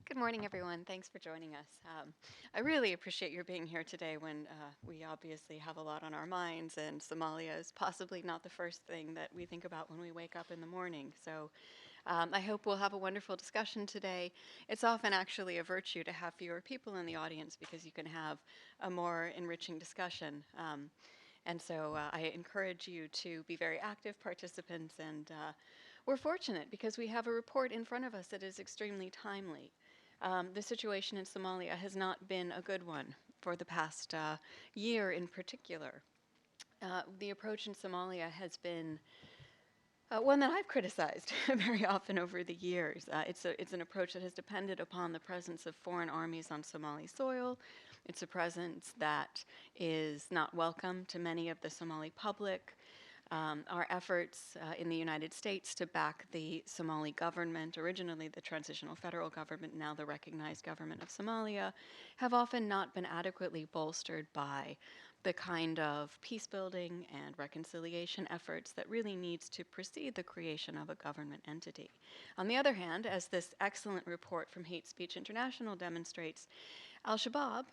Good morning, everyone. Thanks for joining us. I really appreciate your being here today when we obviously have a lot on our minds, and Somalia is possibly not the first thing that we think about when we wake up in the morning. So I hope we'll have a wonderful discussion today. It's often actually a virtue to have fewer people in the audience because you can have a more enriching discussion. And so I encourage you to be very active participants, and we're fortunate because we have a report in front of us that is extremely timely. The situation in Somalia has not been a good one for the past year in particular. The approach in Somalia has been one that I've criticized very often over the years. It's an approach that has depended upon the presence of foreign armies on Somali soil. It's a presence that is not welcome to many of the Somali public. Our efforts in the United States to back the Somali government, originally the transitional federal government, now the recognized government of Somalia, have often not been adequately bolstered by the kind of peace building and reconciliation efforts that really needs to precede the creation of a government entity. On the other hand, as this excellent report from Hate Speech International demonstrates, Al-Shabaab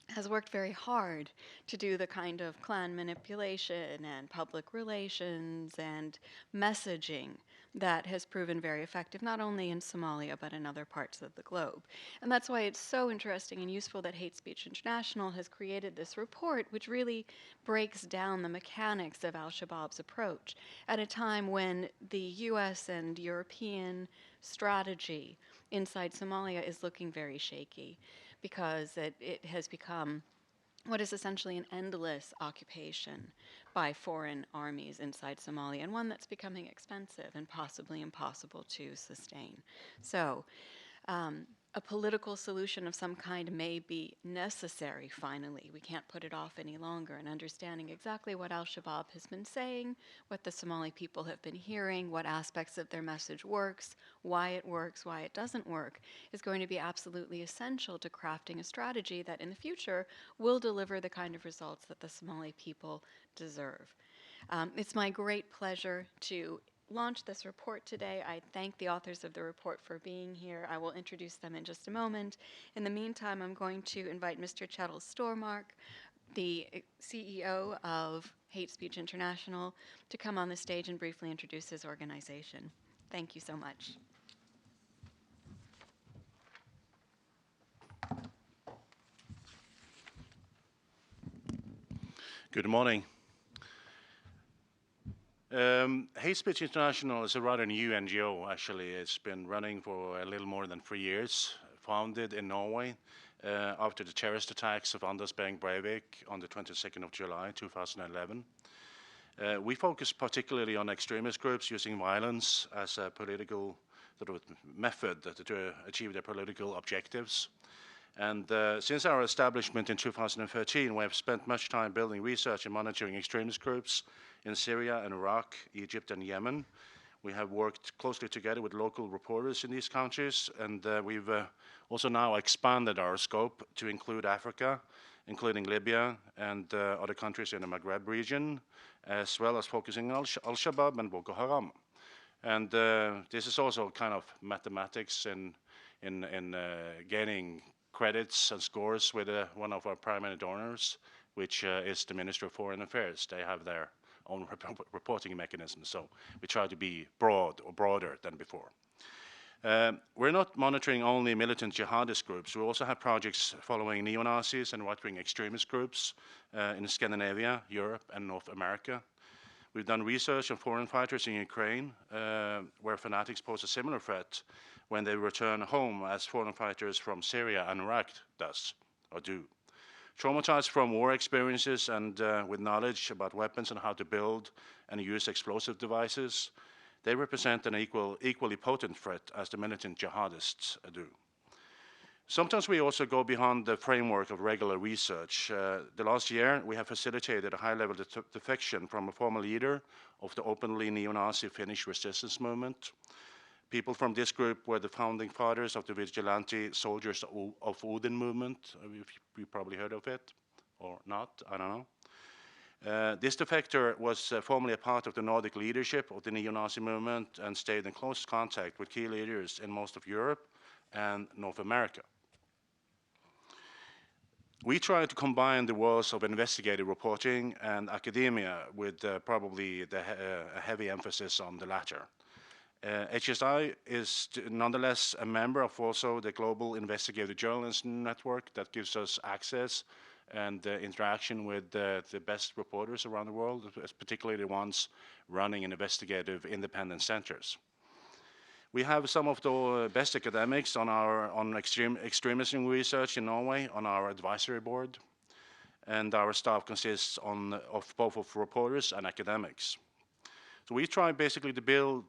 has worked very hard to do the kind of clan manipulation and public relations and messaging that has proven very effective not only in Somalia but in other parts of the globe. And that's why it's so interesting and useful that Hate Speech International has created this report, which really breaks down the mechanics of Al-Shabaab's approach at a time when the US and European strategy inside Somalia is looking very shaky, because it has become what is essentially an endless occupation by foreign armies inside Somalia, and one that's becoming expensive and possibly impossible to sustain. So a political solution of some kind may be necessary finally. We can't put it off any longer. And understanding exactly what Al-Shabaab has been saying, what the Somali people have been hearing, what aspects of their message works, why it doesn't work, is going to be absolutely essential to crafting a strategy that in the future will deliver the kind of results that the Somali people deserve. It's my great pleasure to launch this report today. I thank the authors of the report for being here. I will introduce them in just a moment. In the meantime, I'm going to invite Mr. Cheryl Stormark, the CEO of Hate Speech International, to come on the stage and briefly introduce his organization. Thank you so much. Good morning. Hate Speech International is a rather new NGO, actually. It's been running for a little more than 3 years, founded in Norway after the terrorist attacks of Anders Behring Breivik on the 22nd of July 2011. We focus particularly on extremist groups using violence as a political sort of method to achieve their political objectives. And since our establishment in 2013, we have spent much time building research and monitoring extremist groups in Syria and Iraq, Egypt and Yemen. We have worked closely together with local reporters in these countries, and we've also now expanded our scope to include Africa, including Libya and other countries in the Maghreb region, as well as focusing on Al-Shabaab and Boko Haram. And this is also kind of mathematics in gaining credits and scores with one of our primary donors, which is the Ministry of Foreign Affairs. They have their own reporting mechanism, so we try to be broad or broader than before. We're not monitoring only militant jihadist groups. We also have projects following neo-Nazis and right-wing extremist groups in Scandinavia, Europe, and North America. We've done research on foreign fighters in Ukraine, where fanatics pose a similar threat when they return home, as foreign fighters from Syria and Iraq do. Traumatized from war experiences and with knowledge about weapons and how to build and use explosive devices, they represent an equally potent threat as the militant jihadists do. Sometimes we also go beyond the framework of regular research. The last year, we have facilitated a high-level defection from a former leader of the openly neo-Nazi Finnish resistance movement. People from this group were the founding fathers of the vigilante Soldiers of Odin movement. You probably heard of it, or not, I don't know. This defector was formerly a part of the Nordic leadership of the neo-Nazi movement and stayed in close contact with key leaders in most of Europe and North America. We try to combine the worlds of investigative reporting and academia with probably a heavy emphasis on the latter. HSI is nonetheless a member of also the Global Investigative Journalism Network that gives us access and interaction with the best reporters around the world, particularly the ones running investigative independent centers. We have some of the best academics on extremism research in Norway on our advisory board, and our staff consists of both of reporters and academics. So we try basically to build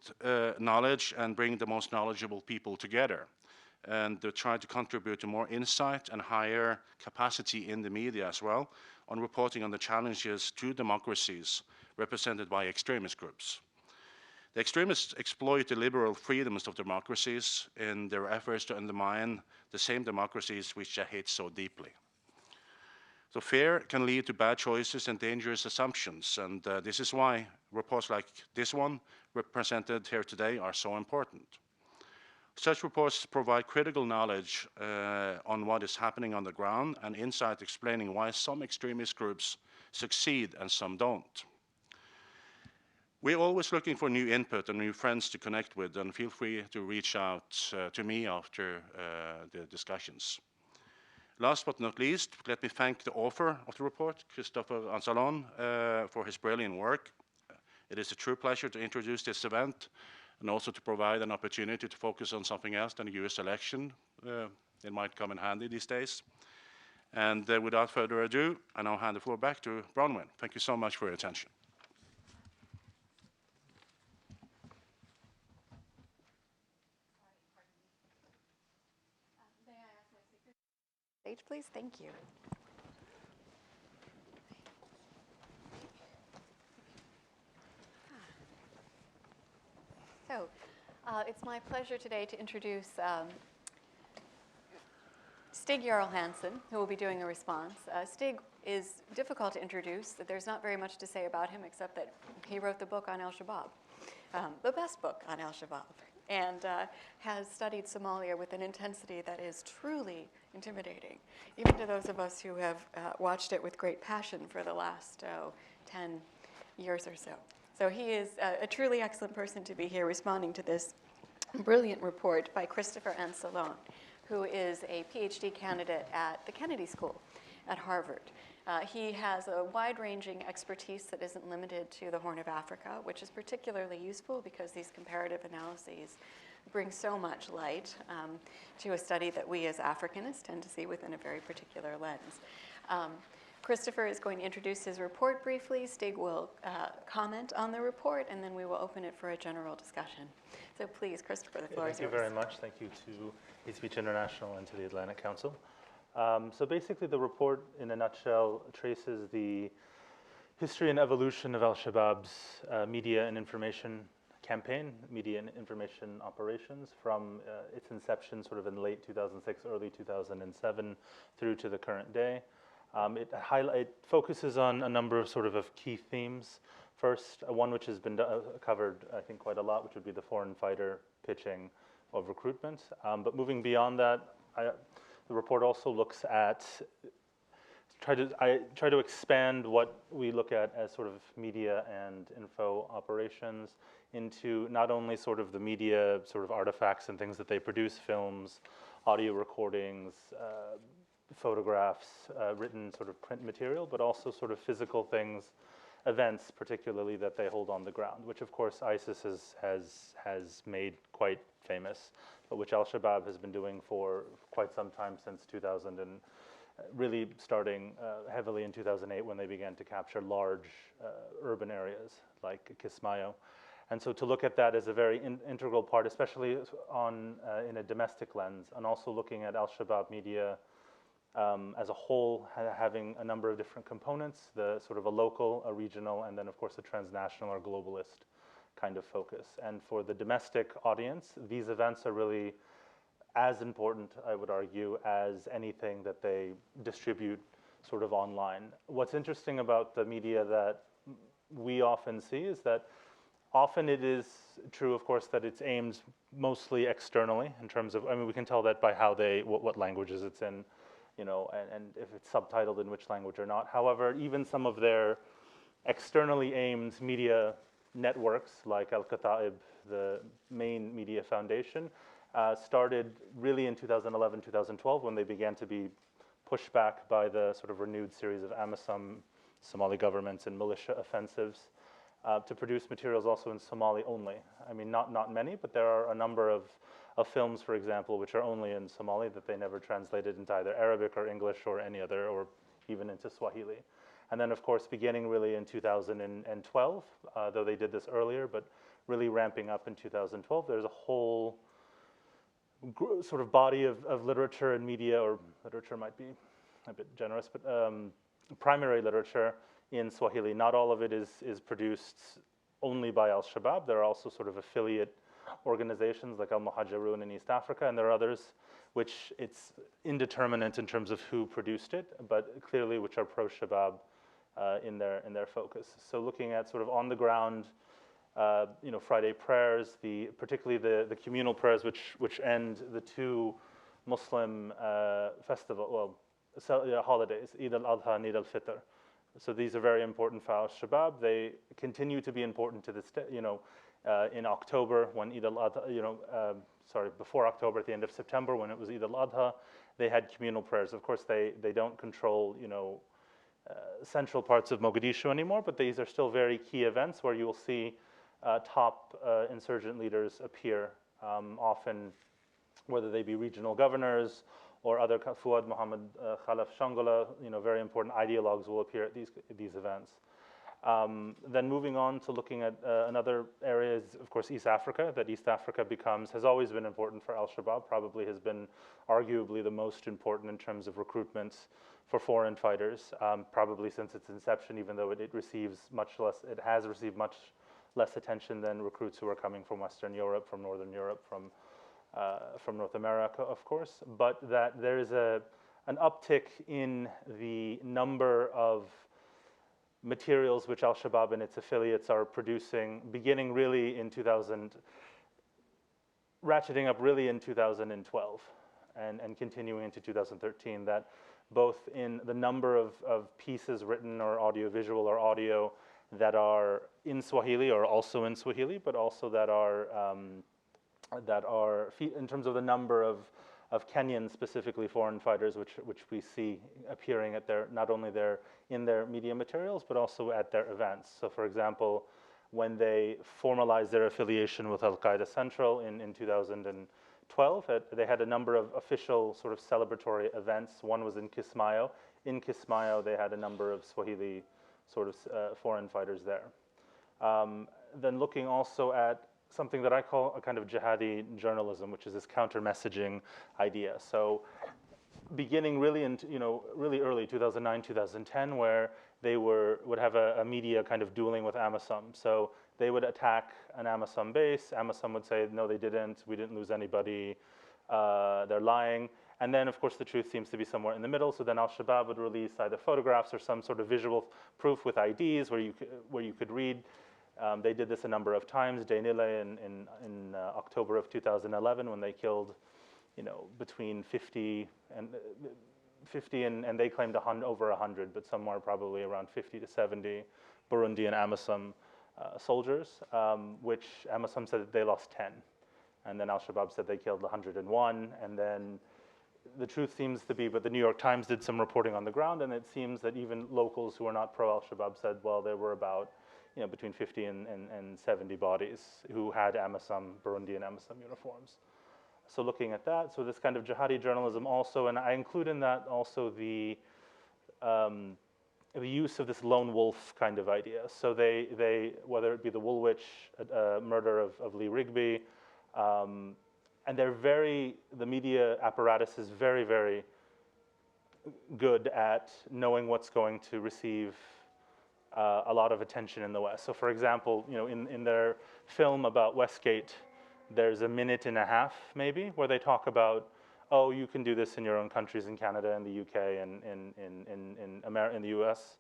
knowledge and bring the most knowledgeable people together, and to try to contribute to more insight and higher capacity in the media as well on reporting on the challenges to democracies represented by extremist groups. The extremists exploit the liberal freedoms of democracies in their efforts to undermine the same democracies which they hate so deeply. So fear can lead to bad choices and dangerous assumptions, and this is why reports like this one represented here today are so important. Such reports provide critical knowledge on what is happening on the ground and insight explaining why some extremist groups succeed and some don't. We're always looking for new input and new friends to connect with, and feel free to reach out to me after the discussions. Last but not least, let me thank the author of the report, Christopher Ansalon, for his brilliant work. It is a true pleasure to introduce this event and also to provide an opportunity to focus on something else than the US election. It might come in handy these days. And without further ado, I now hand the floor back to Bronwyn. Thank you so much for your attention. Stage, please. Thank you. So, it's my pleasure today to introduce Stig Jarl Hansen, who will be doing a response. Stig is difficult to introduce. There's not very much to say about him except that he wrote the book on Al-Shabaab, the best book on Al-Shabaab, and has studied Somalia with an intensity that is truly intimidating, even to those of us who have watched it with great passion for the last 10 years or so. So he is a truly excellent person to be here responding to this brilliant report by Christopher Ansalon, who is a PhD candidate at the Kennedy School at Harvard. He has a wide-ranging expertise that isn't limited to the Horn of Africa, which is particularly useful because these comparative analyses bring so much light to a study that we as Africanists tend to see within a very particular lens. Christopher is going to introduce his report briefly. Stig will comment on the report, and then we will open it for a general discussion. So please, Christopher, the floor is yours. Thank you very much. Thank you to Hate Speech International and to the Atlantic Council. So basically, the report, in a nutshell, traces the history and evolution of Al-Shabaab's media and information campaign, media and information operations, from its inception sort of in late 2006, early 2007, through to the current day. It focuses on a number of key themes. First, one which has been covered, I think, quite a lot, which would be the foreign fighter pitching of recruitment. But moving beyond that, the report also looks at, I try to expand what we look at as sort of media and info operations into not only sort of the media sort of artifacts and things that they produce, films, audio recordings, photographs, written sort of print material, but also sort of physical things, events particularly that they hold on the ground, which of course ISIS has made quite famous, but which Al-Shabaab has been doing for quite some time, since 2000, and really starting heavily in 2008 when they began to capture large urban areas like Kismayo. And so to look at that as a very integral part, especially in a domestic lens, and also looking at Al-Shabaab media as a whole, having a number of different components, the sort of a local, a regional, and then of course a transnational or globalist kind of focus. And for the domestic audience, these events are really as important, I would argue, as anything that they distribute sort of online. What's interesting about the media that we often see is that Often it is true, of course, that it's aimed mostly externally in terms of, I mean, we can tell that by how what languages it's in, and if it's subtitled in which language or not. However, even some of their externally aimed media networks, like Al-Kataib, the main media foundation, started really in 2011, 2012, when they began to be pushed back by the sort of renewed series of AMISOM, Somali governments, and militia offensives, to produce materials also in Somali only. I mean, not many, but there are a number of films, for example, which are only in Somali that they never translated into either Arabic or English or any other, or even into Swahili. And then, of course, beginning really in 2012, though they did this earlier, but really ramping up in 2012, there's a whole sort of body of literature and media, or literature might be a bit generous, but primary literature in Swahili. Not all of it is produced only by Al-Shabaab. There are also sort of affiliate organizations like Al-Muhajirun in East Africa, and there are others which it's indeterminate in terms of who produced it, but clearly which are pro-Shabaab in their focus. So looking at sort of on the ground, Friday prayers, particularly the communal prayers which end the two Muslim holidays, Eid al-Adha and Eid al-Fitr. So these are very important for Al-Shabaab. They continue to be important to this day. In October, when Eid al-Adha, before October, at the end of September, when it was Eid al-Adha, they had communal prayers. Of course, they don't control, central parts of Mogadishu anymore, but these are still very key events where you will see top insurgent leaders appear, often whether they be regional governors or other. Fuad Muhammad Khalaf Shangola, very important ideologues will appear at these events. Then moving on to looking at another area is, of course, East Africa. That East Africa has always been important for Al-Shabaab, probably has been arguably the most important in terms of recruitments for foreign fighters, probably since its inception, even though it has received much less attention than recruits who are coming from Western Europe, from Northern Europe, from North America, of course. But that there is an uptick in the number of materials which Al-Shabaab and its affiliates are producing, beginning really in ratcheting up really in 2012 and continuing into 2013, that both in the number of pieces written or audiovisual or audio that are in Swahili or also in Swahili, but also that are in terms of the number of Kenyan, specifically foreign fighters, which we see appearing at not only in their media materials, but also at their events. So for example, when they formalized their affiliation with Al-Qaeda Central in 2012, they had a number of official sort of celebratory events. One was in Kismayo. In Kismayo, they had a number of Swahili sort of foreign fighters there. Then looking also at something that I call a kind of jihadi journalism, which is this counter-messaging idea. So beginning really in really early 2009, 2010, where they would have a media kind of dueling with AMISOM. So they would attack an AMISOM base. AMISOM would say, no, they didn't. We didn't lose anybody. They're lying. And then, of course, the truth seems to be somewhere in the middle. So then Al-Shabaab would release either photographs or some sort of visual proof with IDs where you could read. They did this a number of times. Dainile in October of 2011, when they killed, between 50 and they claimed over 100, but somewhere probably around 50 to 70 Burundian AMISOM soldiers, which AMISOM said that they lost 10. And then Al-Shabaab said they killed 101. And then the truth seems to be, but the New York Times did some reporting on the ground, and it seems that even locals who are not pro-Al-Shabaab said, well, there were about between 50 and 70 bodies who had Burundian AMISOM uniforms. So looking at that, so this kind of jihadi journalism also, and I include in that also the use of this lone wolf kind of idea. So they whether it be the Woolwich murder of Lee Rigby, and the media apparatus is very, very good at knowing what's going to receive a lot of attention in the West. So for example, in their film about Westgate, there's a minute and a half maybe where they talk about, oh, you can do this in your own countries, in Canada and the UK and in the US.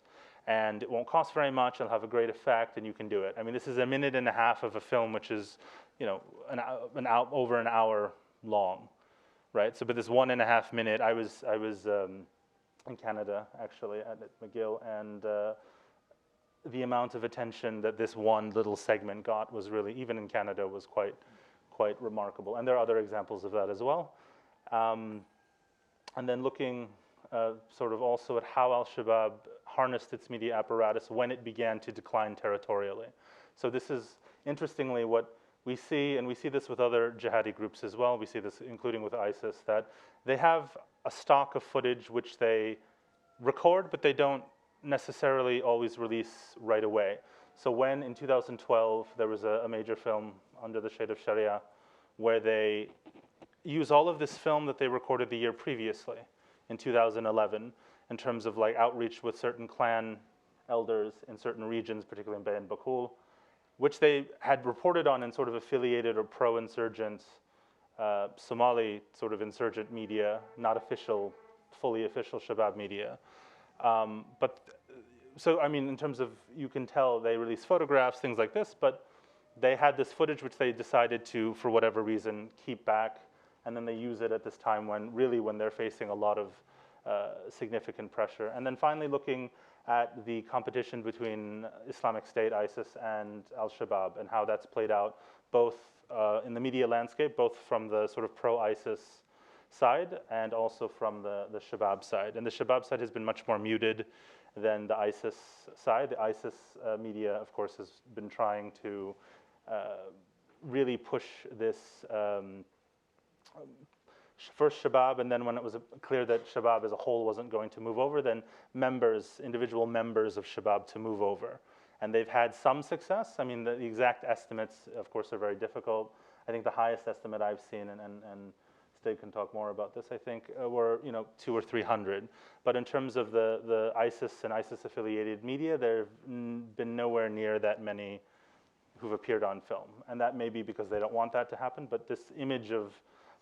and it won't cost very much, it'll have a great effect, and you can do it. I mean, this is a minute and a half of a film, which is, you know, over an hour long, right? So, but this 1.5 minute, I was in Canada actually at McGill, and the amount of attention that this one little segment got was really, even in Canada, was quite remarkable. And there are other examples of that as well. And then looking sort of also at how Al-Shabaab harnessed its media apparatus when it began to decline territorially. So this is, interestingly, what we see, and we see this with other jihadi groups as well, we see this including with ISIS, that they have a stock of footage which they record, but they don't necessarily always release right away. So when, in 2012, there was a major film, Under the Shade of Sharia, where they use all of this film that they recorded the year previously, in 2011, in terms of like outreach with certain clan elders in certain regions, particularly in Bayan Bakul, which they had reported on in sort of affiliated or pro-insurgent Somali sort of insurgent media, not official, fully official Shabaab media. So, I mean, in terms of, you can tell they release photographs, things like this, but they had this footage which they decided to, for whatever reason, keep back, and then they use it at this time when they're facing a lot of significant pressure. And then finally looking at the competition between Islamic State, ISIS, and Al-Shabaab, and how that's played out both in the media landscape, both from the sort of pro-ISIS side and also from the Shabaab side. And the Shabaab side has been much more muted than the ISIS side. The ISIS media, of course, has been trying to really push this first Shabaab, and then when it was clear that Shabaab as a whole wasn't going to move over, then individual members of Shabaab to move over. And they've had some success. I mean, the exact estimates, of course, are very difficult. I think the highest estimate I've seen, and Stig can talk more about this, I think, were 200 or 300. But in terms of the ISIS and ISIS-affiliated media, there have been nowhere near that many who've appeared on film. And that may be because they don't want that to happen, but this image of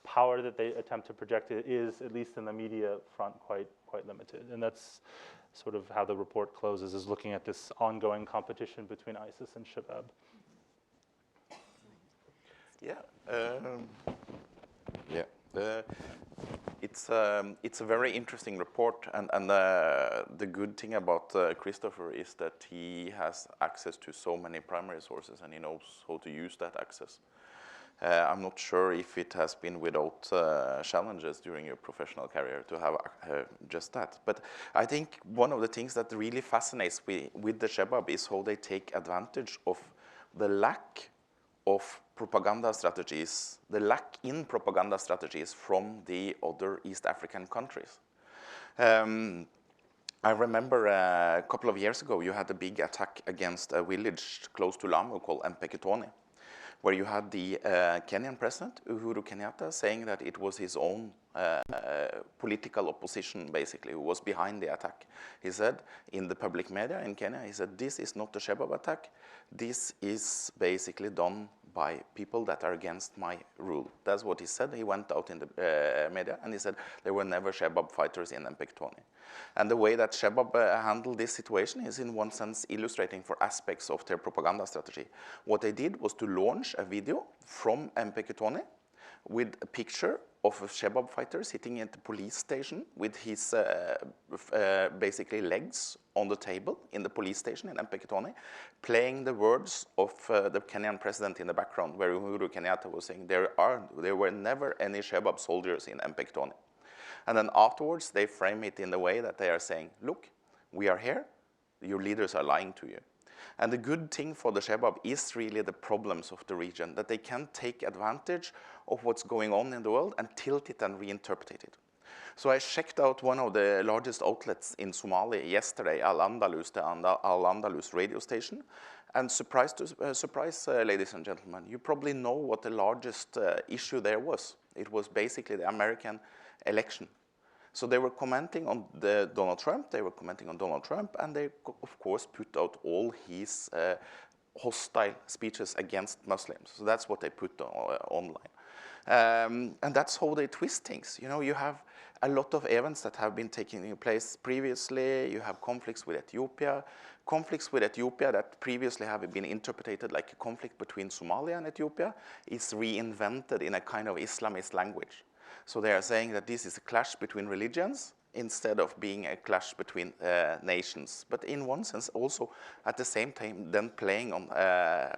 power that they attempt to project is, at least in the media front, quite limited. And that's sort of how the report closes, is looking at this ongoing competition between ISIS and Shabaab. It's a very interesting report, and the good thing about Christopher is that he has access to so many primary sources, and he knows how to use that access. I'm not sure if it has been without challenges during your professional career to have just that. But I think one of the things that really fascinates me with the Shabaab is how they take advantage of the lack of propaganda strategies, the lack in propaganda strategies from the other East African countries. I remember a couple of years ago, you had a big attack against a village close to Lamu called Mpeketoni, where you had the Kenyan president, Uhuru Kenyatta, saying that it was his own political opposition, basically, who was behind the attack. He said in the public media in Kenya, he said, this is not a Shabaab attack. This is basically done by people that are against my rule. That's what he said. He went out in the media and he said there were never Shabaab fighters in Mpeketoni. And the way that Shabaab handled this situation is in one sense illustrating for aspects of their propaganda strategy. What they did was to launch a video from Mpeketoni with a picture of a Shabaab fighter sitting at the police station with his basically legs on the table in the police station in Mpeketoni, playing the words of the Kenyan president in the background, where Uhuru Kenyatta was saying there were never any Shabaab soldiers in Mpeketoni. And then afterwards, they frame it in the way that they are saying, look, we are here, your leaders are lying to you. And the good thing for the Shabaab is really the problems of the region, that they can take advantage of what's going on in the world and tilt it and reinterpret it. So I checked out one of the largest outlets in Somalia yesterday, Al-Andalus, the Al-Andalus radio station. And surprise, ladies and gentlemen, you probably know what the largest issue there was. It was basically the American election. So they were commenting on Donald Trump, and they, of course, put out all his hostile speeches against Muslims. So that's what they put online. And that's how they twist things. You know, you have a lot of events that have been taking place previously. You have conflicts with Ethiopia. Conflicts with Ethiopia that previously have been interpreted like a conflict between Somalia and Ethiopia is reinvented in a kind of Islamist language. So they are saying that this is a clash between religions instead of being a clash between nations. But in one sense also at the same time then playing on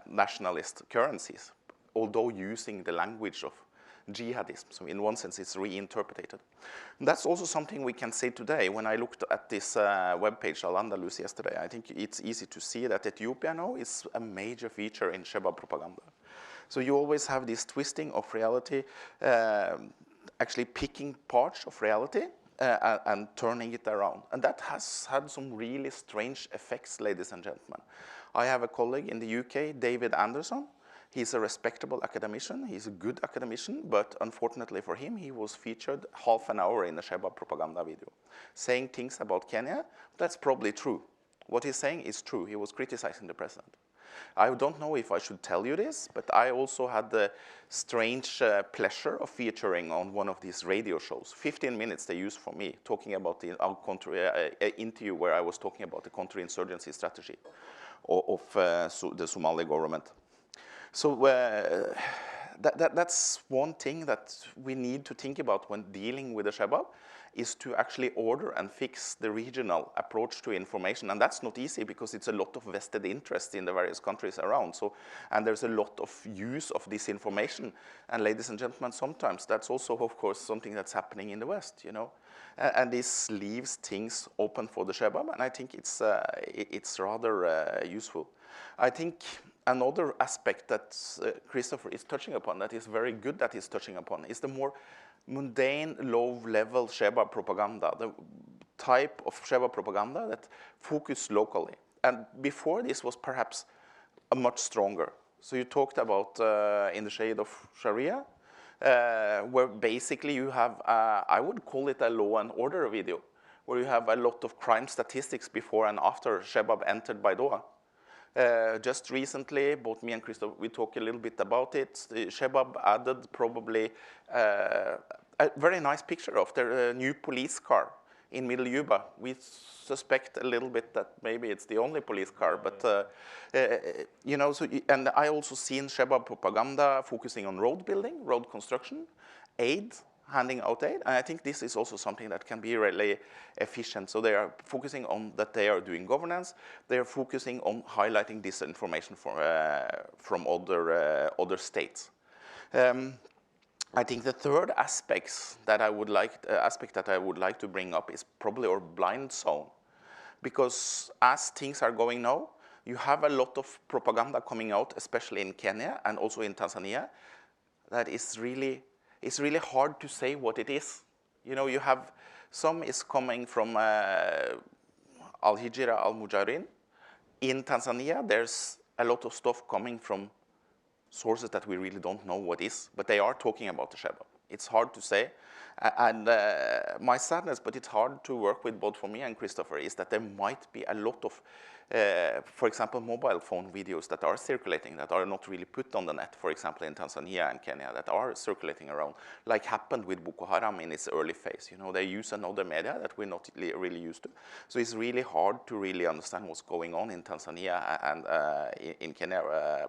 nationalist currencies, although using the language of jihadism. So in one sense, it's reinterpreted. And that's also something we can say today. When I looked at this webpage, Al-Andalus, yesterday, I think it's easy to see that Ethiopia now is a major feature in Shabaab propaganda. So you always have this twisting of reality, actually picking parts of reality and turning it around. And that has had some really strange effects, ladies and gentlemen. I have a colleague in the UK, David Anderson. He's a respectable academician. He's a good academician, but unfortunately for him, he was featured half an hour in a Shabaab propaganda video, saying things about Kenya. That's probably true. What he's saying is true. He was criticizing the president. I don't know if I should tell you this, but I also had the strange pleasure of featuring on one of these radio shows. 15 minutes they used for me, talking about the interview where I was talking about the counter-insurgency strategy of the Somali government. So that's one thing that we need to think about when dealing with the Shabaab, is to actually order and fix the regional approach to information. And that's not easy because it's a lot of vested interest in the various countries around. So, and there's a lot of use of this information. And ladies and gentlemen, sometimes that's also, of course, something that's happening in the West, you know. And this leaves things open for the Shabaab, and I think it's rather useful. I think another aspect that Christopher is touching upon, that is very good that he's touching upon, is the more mundane, low-level Shabaab propaganda, the type of Shabaab propaganda that focus locally. And before this was perhaps a much stronger. So you talked about In the Shade of Sharia, where basically you have, I would call it a law and order video, where you have a lot of crime statistics before and after Shabaab entered Baidoa. Just recently, both me and Christoph, we talked a little bit about it. The Shabaab added probably a very nice picture of their new police car in Middle Juba. We suspect a little bit that maybe it's the only police car, but you know. So, and I also seen Shabaab propaganda focusing on road building, road construction, aid, handing out aid, and I think this is also something that can be really efficient. So they are focusing on that they are doing governance. They are focusing on highlighting this information from other states. I think the third aspect that I would like to bring up is probably our blind zone, because as things are going now, you have a lot of propaganda coming out, especially in Kenya and also in Tanzania, that is really. It's really hard to say what it is. You know, you have some is coming from Al-Hijra, Al-Mujahirin. In Tanzania, there's a lot of stuff coming from sources that we really don't know what is, but they are talking about the Shabaab. It's hard to say. And my sadness, but it's hard to work with both for me and Christopher, is that there might be a lot of, for example, mobile phone videos that are circulating, that are not really put on the net, for example, in Tanzania and Kenya, that are circulating around, like happened with Boko Haram in its early phase. You know, they use another media that we're not really used to. So it's really hard to really understand what's going on in Tanzania and in Kenya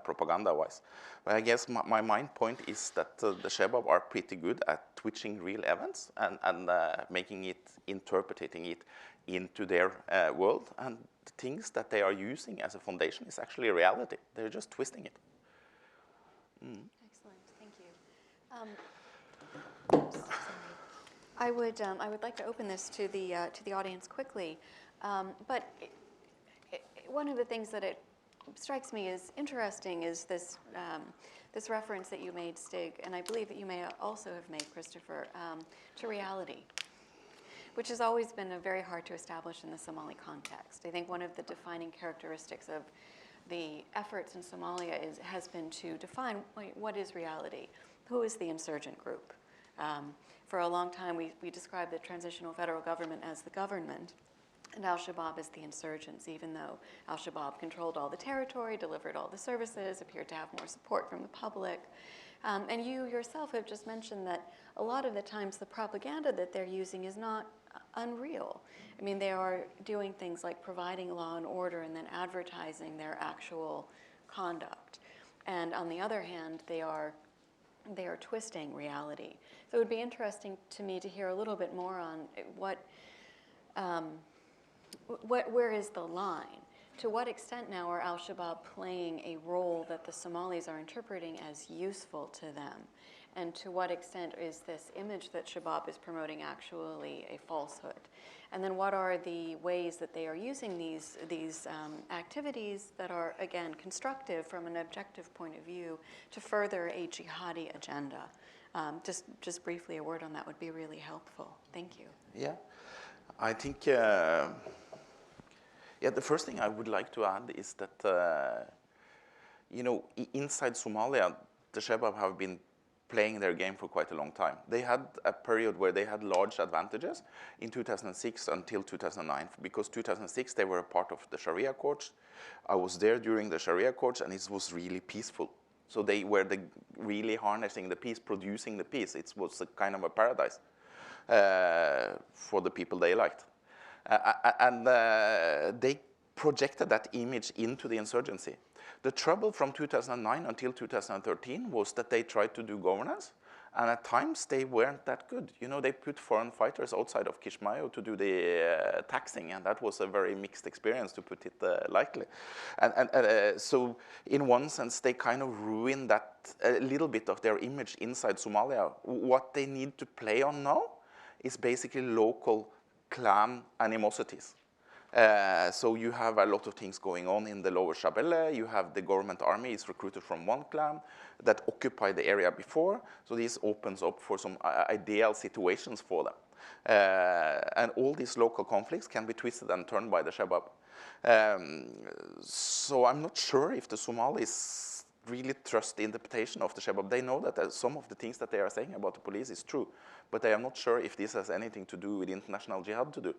propaganda-wise. But I guess my main point is that the Shabaab are pretty good at twitching real events and making it, interpreting it into their world, and the things that they are using as a foundation is actually reality. They're just twisting it. Excellent, thank you. I would like to open this to the audience quickly, but one of the things that it strikes me as interesting is this this reference that you made, Stig, and I believe that you may also have made, Christopher, to reality, which has always been very hard to establish in the Somali context. I think one of the defining characteristics of the efforts in Somalia has been to define what is reality, who is the insurgent group. For a long time, we described the transitional federal government as the government, and Al-Shabaab is the insurgents, even though Al-Shabaab controlled all the territory, delivered all the services, appeared to have more support from the public. And you yourself have just mentioned that a lot of the times the propaganda that they're using is not unreal. I mean, they are doing things like providing law and order and then advertising their actual conduct. And on the other hand, they are twisting reality. So it would be interesting to me to hear a little bit more on where is the line? To what extent now are Al-Shabaab playing a role that the Somalis are interpreting as useful to them? And to what extent is this image that Shabaab is promoting actually a falsehood? And then what are the ways that they are using these activities that are, again, constructive from an objective point of view to further a jihadi agenda? Just briefly, a word on that would be really helpful. Thank you. Yeah, I think, the first thing I would like to add is that, inside Somalia, the Shabaab have been playing their game for quite a long time. They had a period where they had large advantages in 2006 until 2009, because 2006 they were a part of the Sharia courts. I was there during the Sharia courts, and it was really peaceful. So they were really harnessing the peace, producing the peace. It was a kind of a paradise for the people they liked. And they projected that image into the insurgency. The trouble from 2009 until 2013 was that they tried to do governance, and at times they weren't that good. They put foreign fighters outside of Kismayo to do the taxing, and that was a very mixed experience, to put it lightly. And so in one sense, they kind of ruined that a little bit of their image inside Somalia. What they need to play on now is basically local clan animosities. So you have a lot of things going on in the lower Shabelle. You have the government army is recruited from one clan that occupied the area before. So this opens up for some ideal situations for them. And all these local conflicts can be twisted and turned by the Shabaab. So I'm not sure if the Somalis really trust the interpretation of the Shabaab. They know that some of the things that they are saying about the police is true, but they are not sure if this has anything to do with international jihad to do.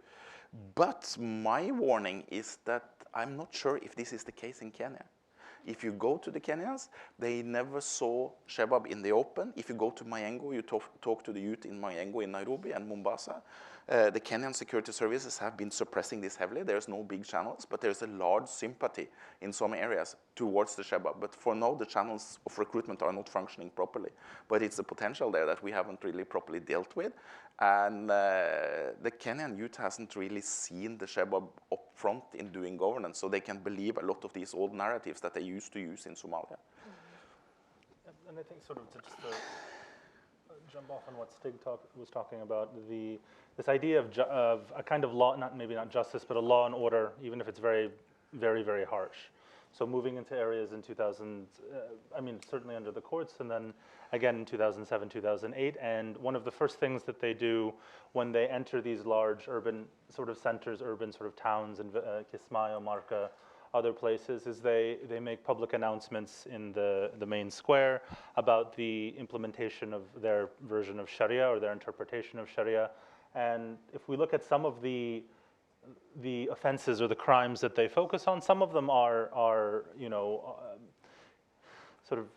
But my warning is that I'm not sure if this is the case in Kenya. If you go to the Kenyans, they never saw Shabaab in the open. If you go to Mayengo, you talk to the youth in Mayengo, in Nairobi and Mombasa. The Kenyan security services have been suppressing this heavily. There's no big channels, but there's a large sympathy in some areas towards the Shabaab. But for now, the channels of recruitment are not functioning properly. But it's a potential there that we haven't really properly dealt with. And the Kenyan youth hasn't really seen the Shabaab up front in doing governance, so they can believe a lot of these old narratives that they used to use in Somalia. Mm-hmm. And I think sort of to just jump off on what Stig was talking about, this idea of a kind of law, maybe not justice, but a law and order, even if it's very, very, very harsh. So moving into areas in 2000, certainly under the courts, and then again in 2007, 2008. And one of the first things that they do when they enter these large urban sort of centers, urban sort of towns, in Kismayo, Marca, other places, is they make public announcements in the main square about the implementation of their version of Sharia or their interpretation of Sharia. And if we look at some of the offenses or the crimes that they focus on, some of them are sort of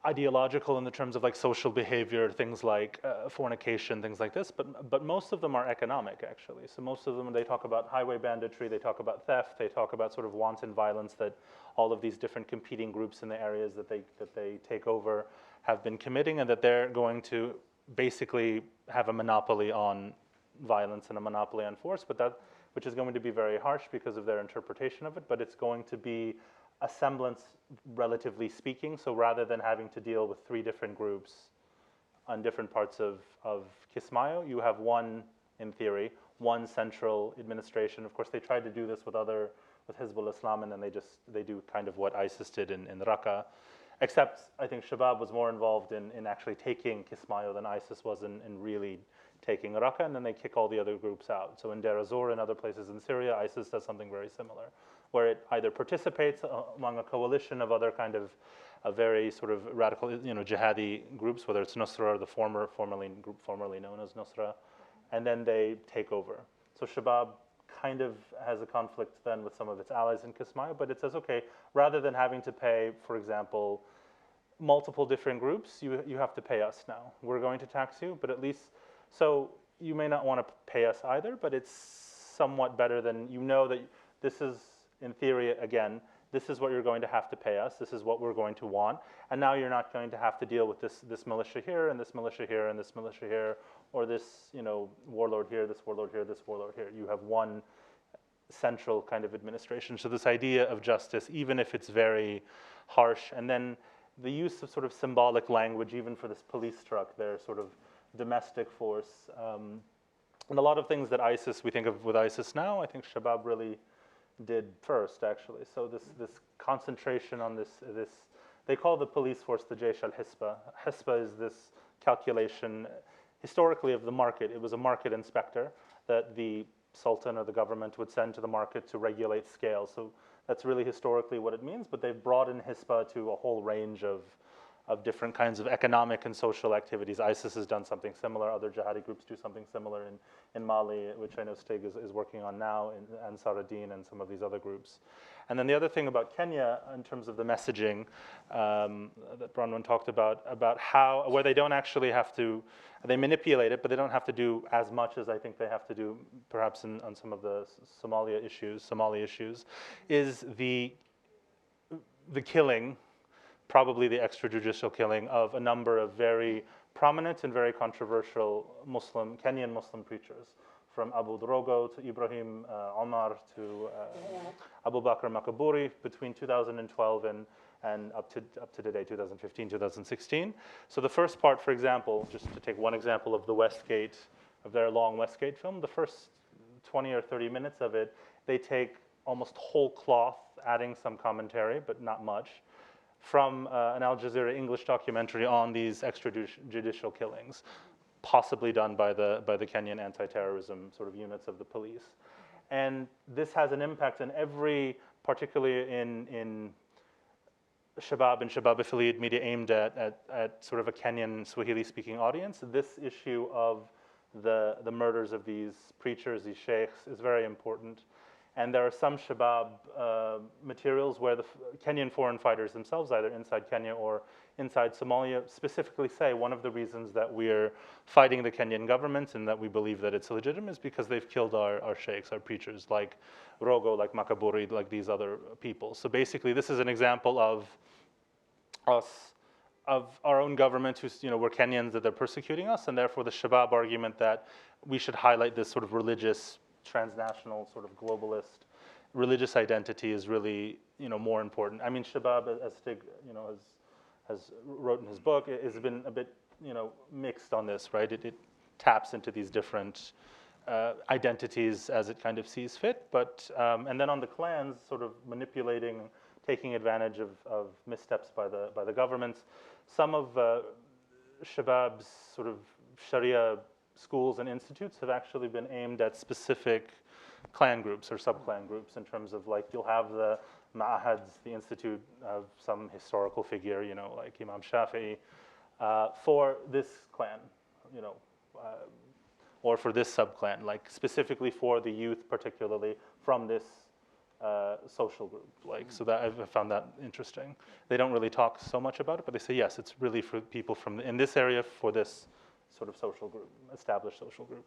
ideological in the terms of like social behavior, things like fornication, things like this, but most of them are economic, actually. So most of them, they talk about highway banditry, they talk about theft, they talk about sort of wanton violence that all of these different competing groups in the areas that they take over have been committing, and that they're going to basically have a monopoly on violence and a monopoly on force, which is going to be very harsh because of their interpretation of it, but it's going to be a semblance, relatively speaking. So rather than having to deal with 3 different groups on different parts of Kismayo, you have one, in theory, one central administration. Of course, they tried to do this with Hizbul Islam, and then they do kind of what ISIS did in Raqqa. Except I think Shabaab was more involved in actually taking Kismayo than ISIS was in really taking Raqqa, and then they kick all the other groups out. So in Deir ez-Zor and other places in Syria, ISIS does something very similar, where it either participates among a coalition of other kind of very sort of radical, jihadi groups, whether it's Nusra or the formerly known as Nusra, and then they take over. So Shabaab kind of has a conflict then with some of its allies in Kismayo, but it says, okay, rather than having to pay, for example, multiple different groups, you have to pay us now. We're going to tax you, but at least, so you may not want to pay us either, but it's somewhat better than, you know that this is, in theory, again, this is what you're going to have to pay us, this is what we're going to want, and now you're not going to have to deal with this militia here, and this militia here, and this militia here, or this, you know, warlord here, this warlord here, this warlord here. You have one central kind of administration. So this idea of justice, even if it's very harsh, and then the use of sort of symbolic language, even for this police truck, their sort of domestic force, and a lot of things that ISIS, we think of with ISIS now, I think Shabaab really did first, actually. So this concentration on this, they call the police force the Jaysh al-Hisba. Hisba is this calculation, historically, of the market. It was a market inspector that the Sultan or the government would send to the market to regulate scale. So that's really historically what it means, but they've broadened Hisba to a whole range of different kinds of economic and social activities. ISIS has done something similar. Other jihadi groups do something similar in Mali, which I know Stig is working on now, in Ansar ad-Din and some of these other groups. And then the other thing about Kenya, in terms of the messaging that Bronwyn talked about how, where they don't actually have to, they manipulate it, but they don't have to do as much as I think they have to do perhaps on some of the Somali issues, is the killing, probably the extrajudicial killing of a number of very prominent and very controversial Kenyan Muslim preachers, from Abu Drogo to Ibrahim Omar to Abu Bakr Makaburi, between 2012 and up to today, 2015, 2016. So the first part, for example, just to take one example of the Westgate, of their long Westgate film, the first 20 or 30 minutes of it, they take almost whole cloth, adding some commentary, but not much, from an Al Jazeera English documentary on these extrajudicial killings, possibly done by the Kenyan anti-terrorism sort of units of the police. And this has an impact on every, particularly in Shabaab and Shabaab-affiliated media aimed at sort of a Kenyan Swahili-speaking audience. This issue of the murders of these preachers, these sheikhs, is very important. And there are some Shabaab materials where the Kenyan foreign fighters themselves, either inside Kenya or inside Somalia, specifically say one of the reasons that we're fighting the Kenyan government and that we believe that it's legitimate is because they've killed our sheikhs, our preachers, like Rogo, like Makaburi, like these other people. So basically, this is an example of us, of our own government, who's, we're Kenyans, that they're persecuting us, and therefore the Shabaab argument that we should highlight this sort of religious, transnational, sort of globalist religious identity is really, more important. I mean, Shabaab, as Stig, has wrote in his book, has been a bit, mixed on this, right? It taps into these different identities as it kind of sees fit, but, and then on the clans, sort of manipulating, taking advantage of missteps by the governments. Some of Shabaab's sort of Sharia schools and institutes have actually been aimed at specific clan groups or sub-clan groups, in terms of, like, you'll have the ma'ahads, the institute of some historical figure, like Imam Shafi'i, for this clan, or for this sub-clan, like specifically for the youth, particularly from this social group. Like, so that I've found that interesting. They don't really talk so much about it, but they say, yes, it's really for people from in this area, for this sort of social group, established social group.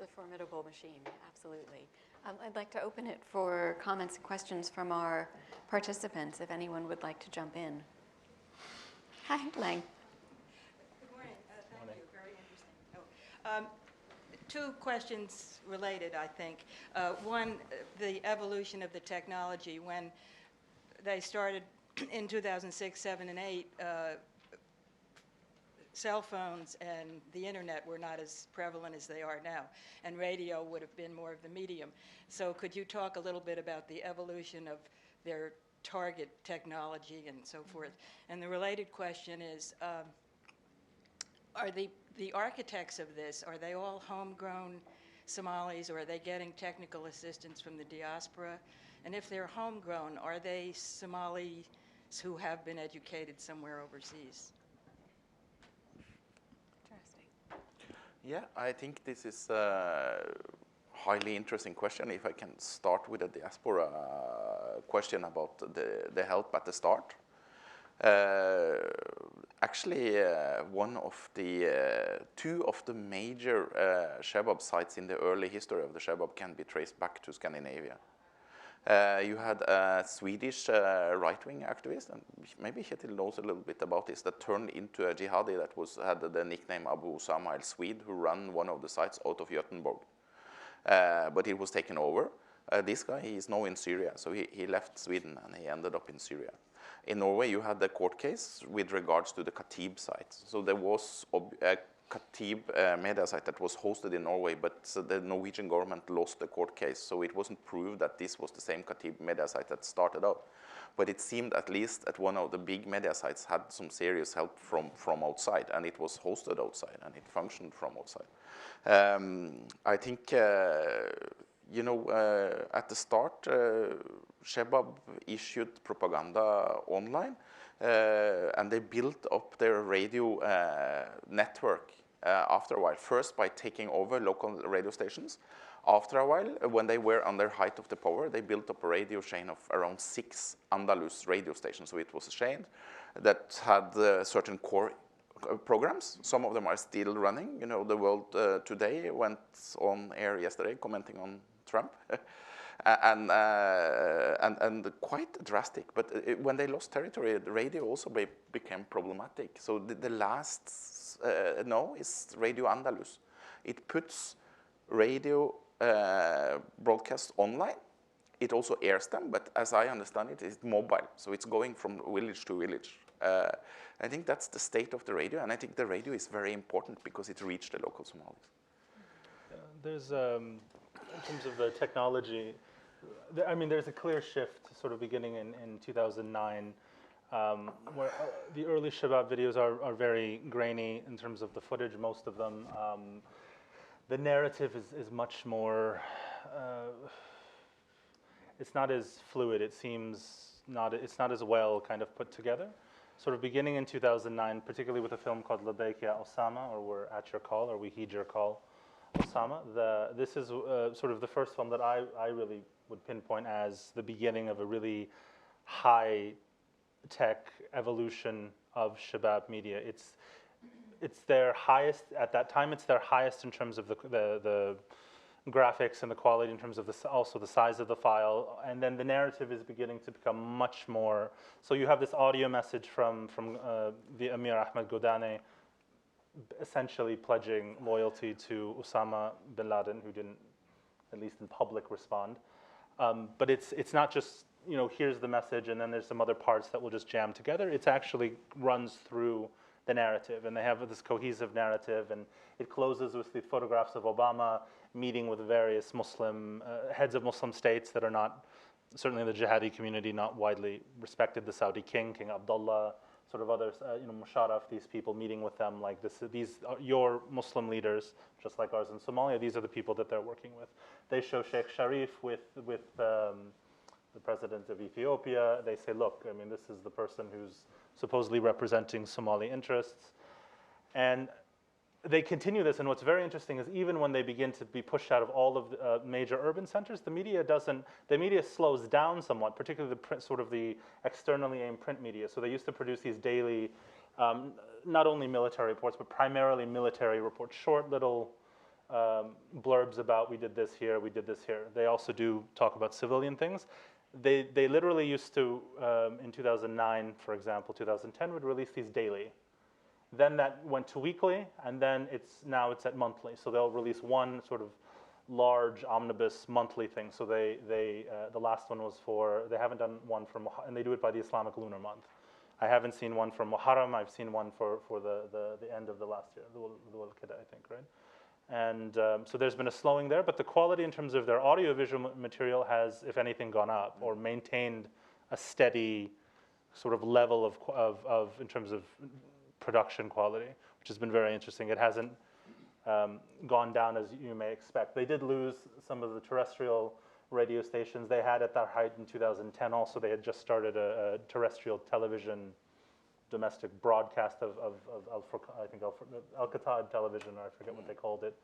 It's a formidable machine, absolutely. I'd like to open it for comments and questions from our participants, if anyone would like to jump in. Hi, Lang. Good morning. Thank you. Very interesting. Two questions related, I think. One, the evolution of the technology. When they started in 2006, 7, and 8, cell phones and the internet were not as prevalent as they are now, and radio would have been more of the medium. So could you talk a little bit about the evolution of their target technology and so forth? And the related question is, are the architects of this, are they all homegrown Somalis, or are they getting technical assistance from the diaspora? And if they're homegrown, are they Somalis who have been educated somewhere overseas? Interesting. Yeah, I think this is highly interesting question. If I can start with a diaspora question about the help at the start. Actually, one of the two of the major Shabaab sites in the early history of the Shabaab can be traced back to Scandinavia. You had a Swedish right-wing activist, and maybe Kjetil knows a little bit about this, that turned into a jihadi that had the nickname Abu Osama al-Swede, who ran one of the sites out of Gothenburg. But it was taken over. This guy, he is now in Syria, so he left Sweden and he ended up in Syria. In Norway, you had the court case with regards to the Khatib site. So there was a Khatib media site that was hosted in Norway, but the Norwegian government lost the court case, so it wasn't proved that this was the same Khatib media site that started out. But it seemed at least that one of the big media sites had some serious help from outside, and it was hosted outside, and it functioned from outside. I think, you know, at the start, Shabaab issued propaganda online, and they built up their radio network after a while. First by taking over local radio stations. After a while, when they were on their height of the power, they built up a radio chain of around 6 Andalus radio stations. So it was a chain that had certain core programs. Some of them are still running. You know, The World Today went on air yesterday commenting on Trump. And quite drastic. But when they lost territory, the radio also became problematic. So the last now is Radio Andalus. It puts radio broadcasts online. It also airs them, but as I understand it, it's mobile. So it's going from village to village. I think that's the state of the radio, and I think the radio is very important because it reached the local Somalis. There's, in terms of the technology, I mean, there's a clear shift sort of beginning in 2009, where the early Shabaab videos are very grainy in terms of the footage, most of them. The narrative is much more, it's not as fluid, it seems it's not as well kind of put together. Sort of beginning in 2009, particularly with a film called Labayk Ya Osama, or We're At Your Call, or We Heed Your Call, Osama. This is sort of the first film that I really would pinpoint as the beginning of a really high-tech evolution of Shabaab media. It's their highest, at that time, it's their highest in terms of the graphics and the quality, in terms of also the size of the file, and then the narrative is beginning to become much more. So you have this audio message from the Amir Ahmed Godane, essentially pledging loyalty to Osama bin Laden, who didn't, at least in public, respond. But it's not just, you know, here's the message and then there's some other parts that will just jam together. It actually runs through the narrative, and they have this cohesive narrative, and it closes with the photographs of Obama meeting with various Muslim heads of Muslim states that are not, certainly in the jihadi community, not widely respected. The Saudi king, King Abdullah, sort of others, you know, Musharraf, these people meeting with them like this. These are your Muslim leaders, just like ours in Somalia. These are the people that they're working with. They show Sheikh Sharif with the president of Ethiopia. They say, look, I mean, this is the person who's supposedly representing Somali interests. And they continue this, and what's very interesting is even when they begin to be pushed out of all of the major urban centers, the media slows down somewhat, particularly the print, sort of the externally aimed print media. So they used to produce these daily, not only military reports, but primarily military reports, short little blurbs about we did this here, we did this here. They also do talk about civilian things. They literally used to, in 2009, for example, 2010, would release these daily. Then that went to weekly, and then now it's at monthly. So they'll release one sort of large omnibus monthly thing. So the last one was they haven't done one for, and they do it by the Islamic lunar month. I haven't seen one for Muharram. I've seen one for the end of the last year, the Dhul Qa'dah, I think, right? And so there's been a slowing there, but the quality in terms of their audiovisual material has, if anything, gone up or maintained a steady sort of level of in terms of production quality, which has been very interesting. It hasn't gone down as you may expect. They did lose some of the terrestrial radio stations they had at their height in 2010. Also, they had just started a terrestrial television domestic broadcast of I think Al-Qatar television, or I forget what they called it.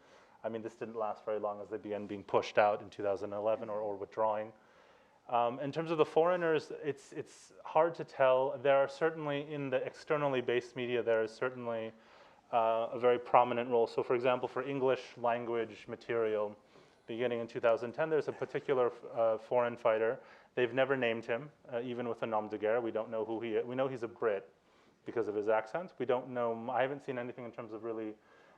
I mean, this didn't last very long as they began being pushed out in 2011 or withdrawing. In terms of the foreigners, it's hard to tell. There are certainly, in the externally based media, there is certainly a very prominent role. So for example, for English language material, beginning in 2010, there's a particular foreign fighter. They've never named him, even with a nom de guerre. We don't know who he is. We know he's a Brit because of his accent. We don't know, I haven't seen anything in terms of really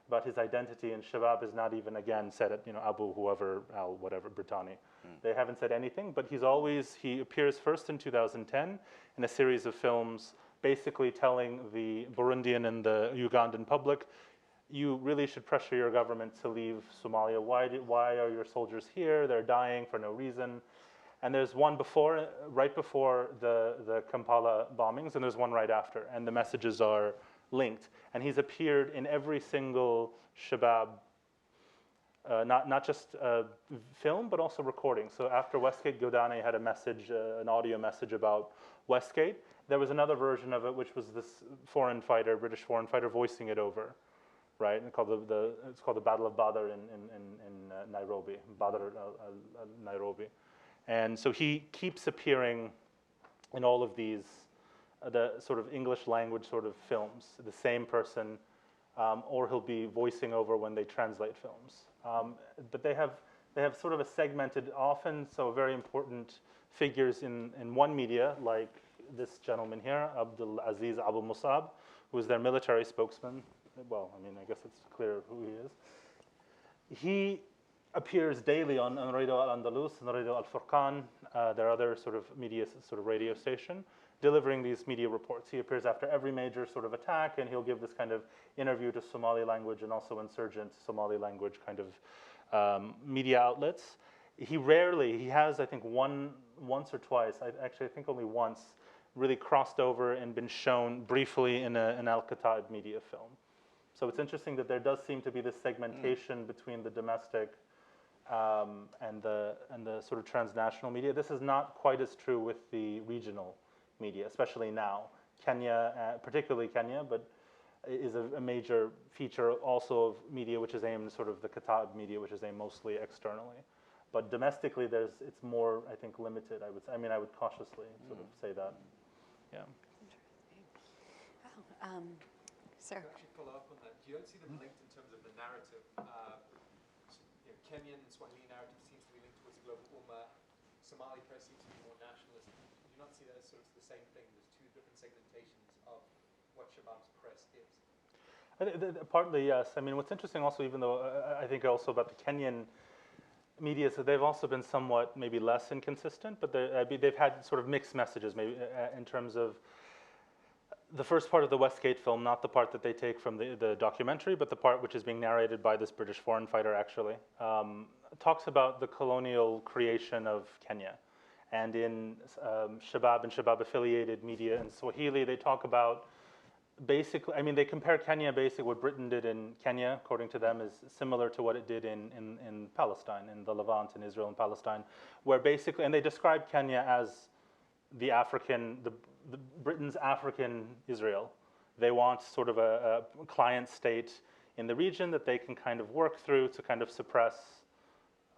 about his identity, and Shabaab has not even, again, said it, Abu whoever, Al whatever, Brittani. They haven't said anything, but he appears first in 2010 in a series of films basically telling the Burundian and the Ugandan public, you really should pressure your government to leave Somalia. Why are your soldiers here? They're dying for no reason. And there's one right before the Kampala bombings, and there's one right after, and the messages are linked. And he's appeared in every single Shabaab, not just film, but also recording. So after Westgate, Godane had a message, an audio message about Westgate. There was another version of it, which was this British foreign fighter, voicing it over, right? And it's called the Battle of Badr in Nairobi, Badr Nairobi. And so he keeps appearing in all of these, the sort of English language sort of films, the same person, or he'll be voicing over when they translate films. But they have sort of a segmented, often so very important figures in one media, like this gentleman here, Abdul Aziz Abu Musab, who is their military spokesman. Well, I mean, I guess it's clear who he is. He appears daily on Radio Al-Andalus and Radio Al-Furqan, their other sort of media, sort of radio station, delivering these media reports. He appears after every major sort of attack, and he'll give this kind of interview to Somali language and also insurgent Somali language kind of media outlets. He has, I think, once or twice, I think only once, really crossed over and been shown briefly in an Al-Kataib media film. So it's interesting that there does seem to be this segmentation between the domestic and the sort of transnational media. This is not quite as true with the regional media, especially now. Kenya, particularly Kenya, but is a major feature also of media which is aimed sort of the Kataib media, which is aimed mostly externally. But domestically, it's more, I think, limited. I would cautiously sort of say that. Yeah. Oh, sir. To actually follow up on that, you don't see them linked in terms of the narrative. Kenyan and Swahili narrative seems to be linked towards global Ummah. Somali press seems to be more nationalist. Do you not see that as sort of the same thing? There's two different segmentations of what Shabaab's press is. Partly, yes. I mean, what's interesting also, even though I think also about the Kenyan media, so they've also been somewhat maybe less inconsistent, but they've had sort of mixed messages maybe in terms of the first part of the Westgate film, not the part that they take from the documentary, but the part which is being narrated by this British foreign fighter actually, talks about the colonial creation of Kenya. And in Shabaab and Shabaab-affiliated media in Swahili, they talk about basically, I mean, they compare Kenya, basically what Britain did in Kenya, according to them, is similar to what it did in Palestine, in the Levant, in Israel and Palestine, where basically, and they describe Kenya as the Britain's African Israel. They want sort of a client state in the region that they can kind of work through to kind of suppress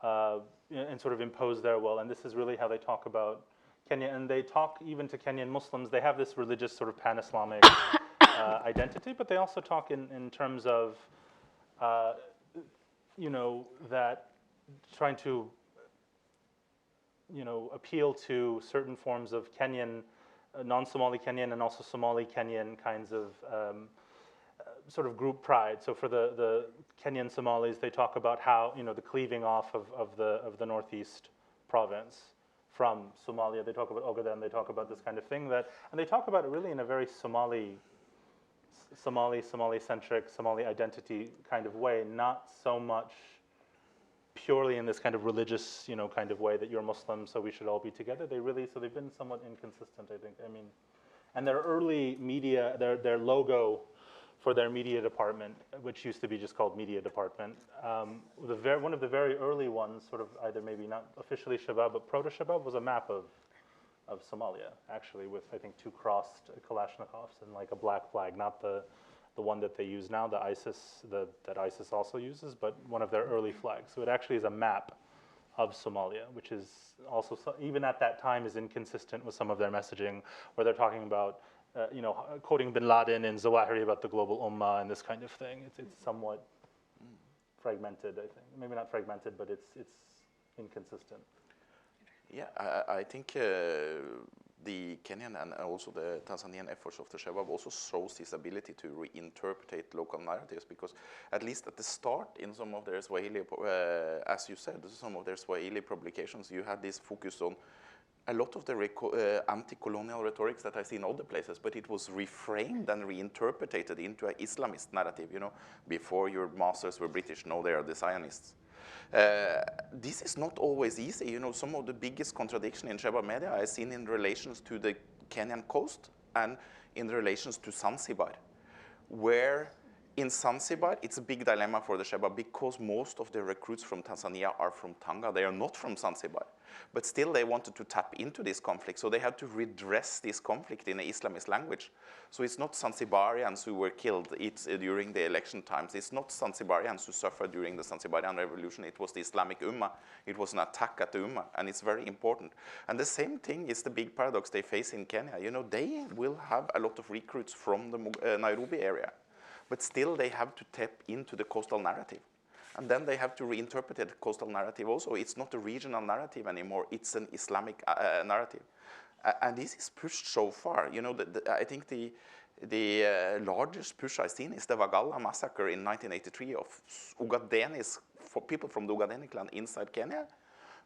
and sort of impose their will. And this is really how they talk about Kenya. And they talk even to Kenyan Muslims. They have this religious sort of pan-Islamic identity, but they also talk in terms of, that trying to, appeal to certain forms of Kenyan, non-Somali Kenyan and also Somali Kenyan kinds of sort of group pride. So for the Kenyan Somalis, they talk about how, the cleaving off of the northeast province from Somalia. They talk about Ogaden, they talk about this kind of thing and they talk about it really in a very Somali-centric, Somali identity kind of way, not so much purely in this kind of religious, kind of way that you're Muslim, so we should all be together. So they've been somewhat inconsistent, I think. I mean, and their early media, their logo for their media department, which used to be just called Media Department, one of the very early ones, sort of either maybe not officially Shabaab, but proto-Shabaab, was a map of Somalia, actually, with, I think, 2 crossed Kalashnikovs and like a black flag, not the the one that they use now, that ISIS also uses, but one of their early flags. So it actually is a map of Somalia, which is also, even at that time, is inconsistent with some of their messaging, where they're talking about, quoting bin Laden in Zawahiri about the global ummah and this kind of thing. It's somewhat fragmented, I think. Maybe not fragmented, but it's inconsistent. Yeah, I think the Kenyan and also the Tanzanian efforts of the Shabaab also shows this ability to reinterpret local narratives, because at least at the start in some of their Swahili, as you said, some of their Swahili publications, you had this focus on a lot of the anti-colonial rhetorics that I see in other places, but it was reframed and reinterpreted into an Islamist narrative, before your masters were British, now they are the Zionists. This is not always easy. Some of the biggest contradiction in Shabaab media I've seen in relations to the Kenyan coast and in relations to Zanzibar, where in Zanzibar, it's a big dilemma for the Shabaab because most of the recruits from Tanzania are from Tanga. They are not from Zanzibar. But still, they wanted to tap into this conflict, so they had to redress this conflict in an Islamist language. So it's not Zanzibarians who were killed during the election times. It's not Zanzibarians who suffered during the Zanzibarian revolution. It was the Islamic Ummah. It was an attack at the Ummah, and it's very important. And the same thing is the big paradox they face in Kenya. They will have a lot of recruits from the Nairobi area, but still they have to tap into the coastal narrative. And then they have to reinterpret the coastal narrative also. It's not a regional narrative anymore. It's an Islamic narrative. And this is pushed so far. I think the largest push I've seen is the Wagalla massacre in 1983 of Ugadenis, for people from the Ugadeni clan inside Kenya,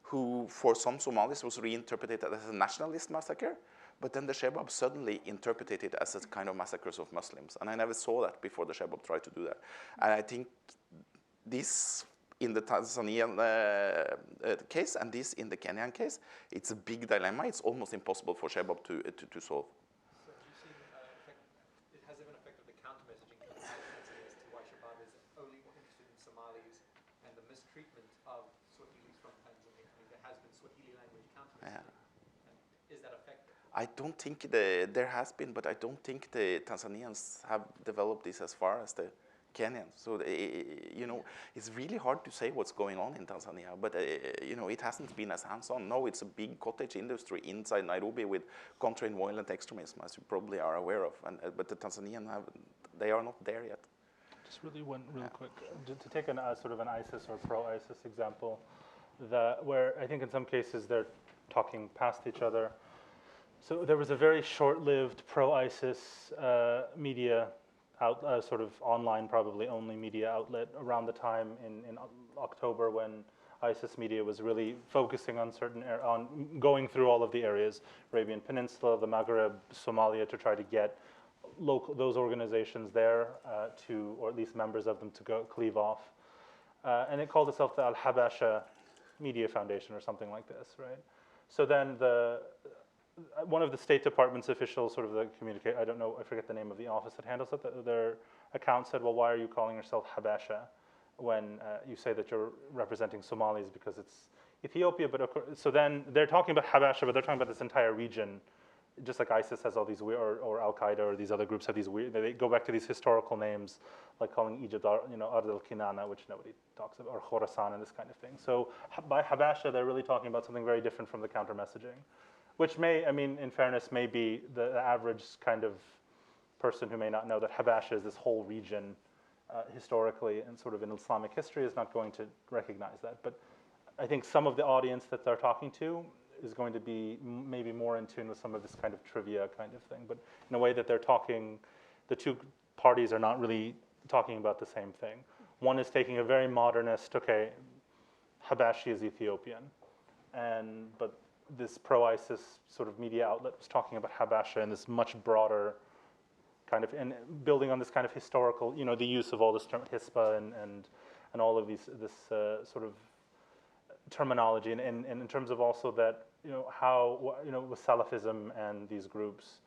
who for some Somalis was reinterpreted as a nationalist massacre. But then the Shabaab suddenly interpreted it as a kind of massacres of Muslims. And I never saw that before the Shabaab tried to do that. And I think this in the Tanzanian case and this in the Kenyan case, it's a big dilemma. It's almost impossible for Shabaab to solve. So have you seen has there been an effect of the counter-messaging coming out of Tanzania as to why Shabaab is only interested in Somalis and the mistreatment of Swahilis from Tanzania? I mean, there has been Swahili language counter-messaging. Yeah. Is that effective? I don't think there has been, but I don't think the Tanzanians have developed this as far as the Kenyans. So, it's really hard to say what's going on in Tanzania, but, it hasn't been as hands-on. No, it's a big cottage industry inside Nairobi with counter and violent extremism, as you probably are aware of. But the Tanzanians, they are not there yet. Just really one real quick, to take sort of an ISIS or pro-ISIS example, where I think in some cases they're talking past each other. So there was a very short-lived pro-ISIS media sort of online, probably only media outlet around the time in October when ISIS media was really focusing on on going through all of the areas, Arabian Peninsula, the Maghreb, Somalia, to try to get those organizations there or at least members of them to cleave off. And it called itself the Al-Habasha Media Foundation or something like this, right? So then one of the State Department's officials, sort of the communicator, I don't know, I forget the name of the office that handles it, their account said, well, why are you calling yourself Habasha when you say that you're representing Somalis because it's Ethiopia? But of course, so then they're talking about Habasha, but they're talking about this entire region, just like ISIS has all these weird, or Al-Qaeda or these other groups have these weird, they go back to these historical names, like calling Egypt, Ard al-Kinana, which nobody talks about, or Khorasan and this kind of thing. So by Habasha, they're really talking about something very different from the counter-messaging. Which in fairness, may be the average kind of person who may not know that Habasha is this whole region historically and sort of in Islamic history is not going to recognize that. But I think some of the audience that they're talking to is going to be maybe more in tune with some of this kind of trivia kind of thing. But in a way that they're talking, the two parties are not really talking about the same thing. One is taking a very modernist, okay, Habashi is Ethiopian, but this pro-ISIS sort of media outlet was talking about Habasha in this much broader kind of, and building on this kind of historical, the use of all this term, Hispa and all of this sort of terminology, and in terms of also that, how, with Salafism and these groups,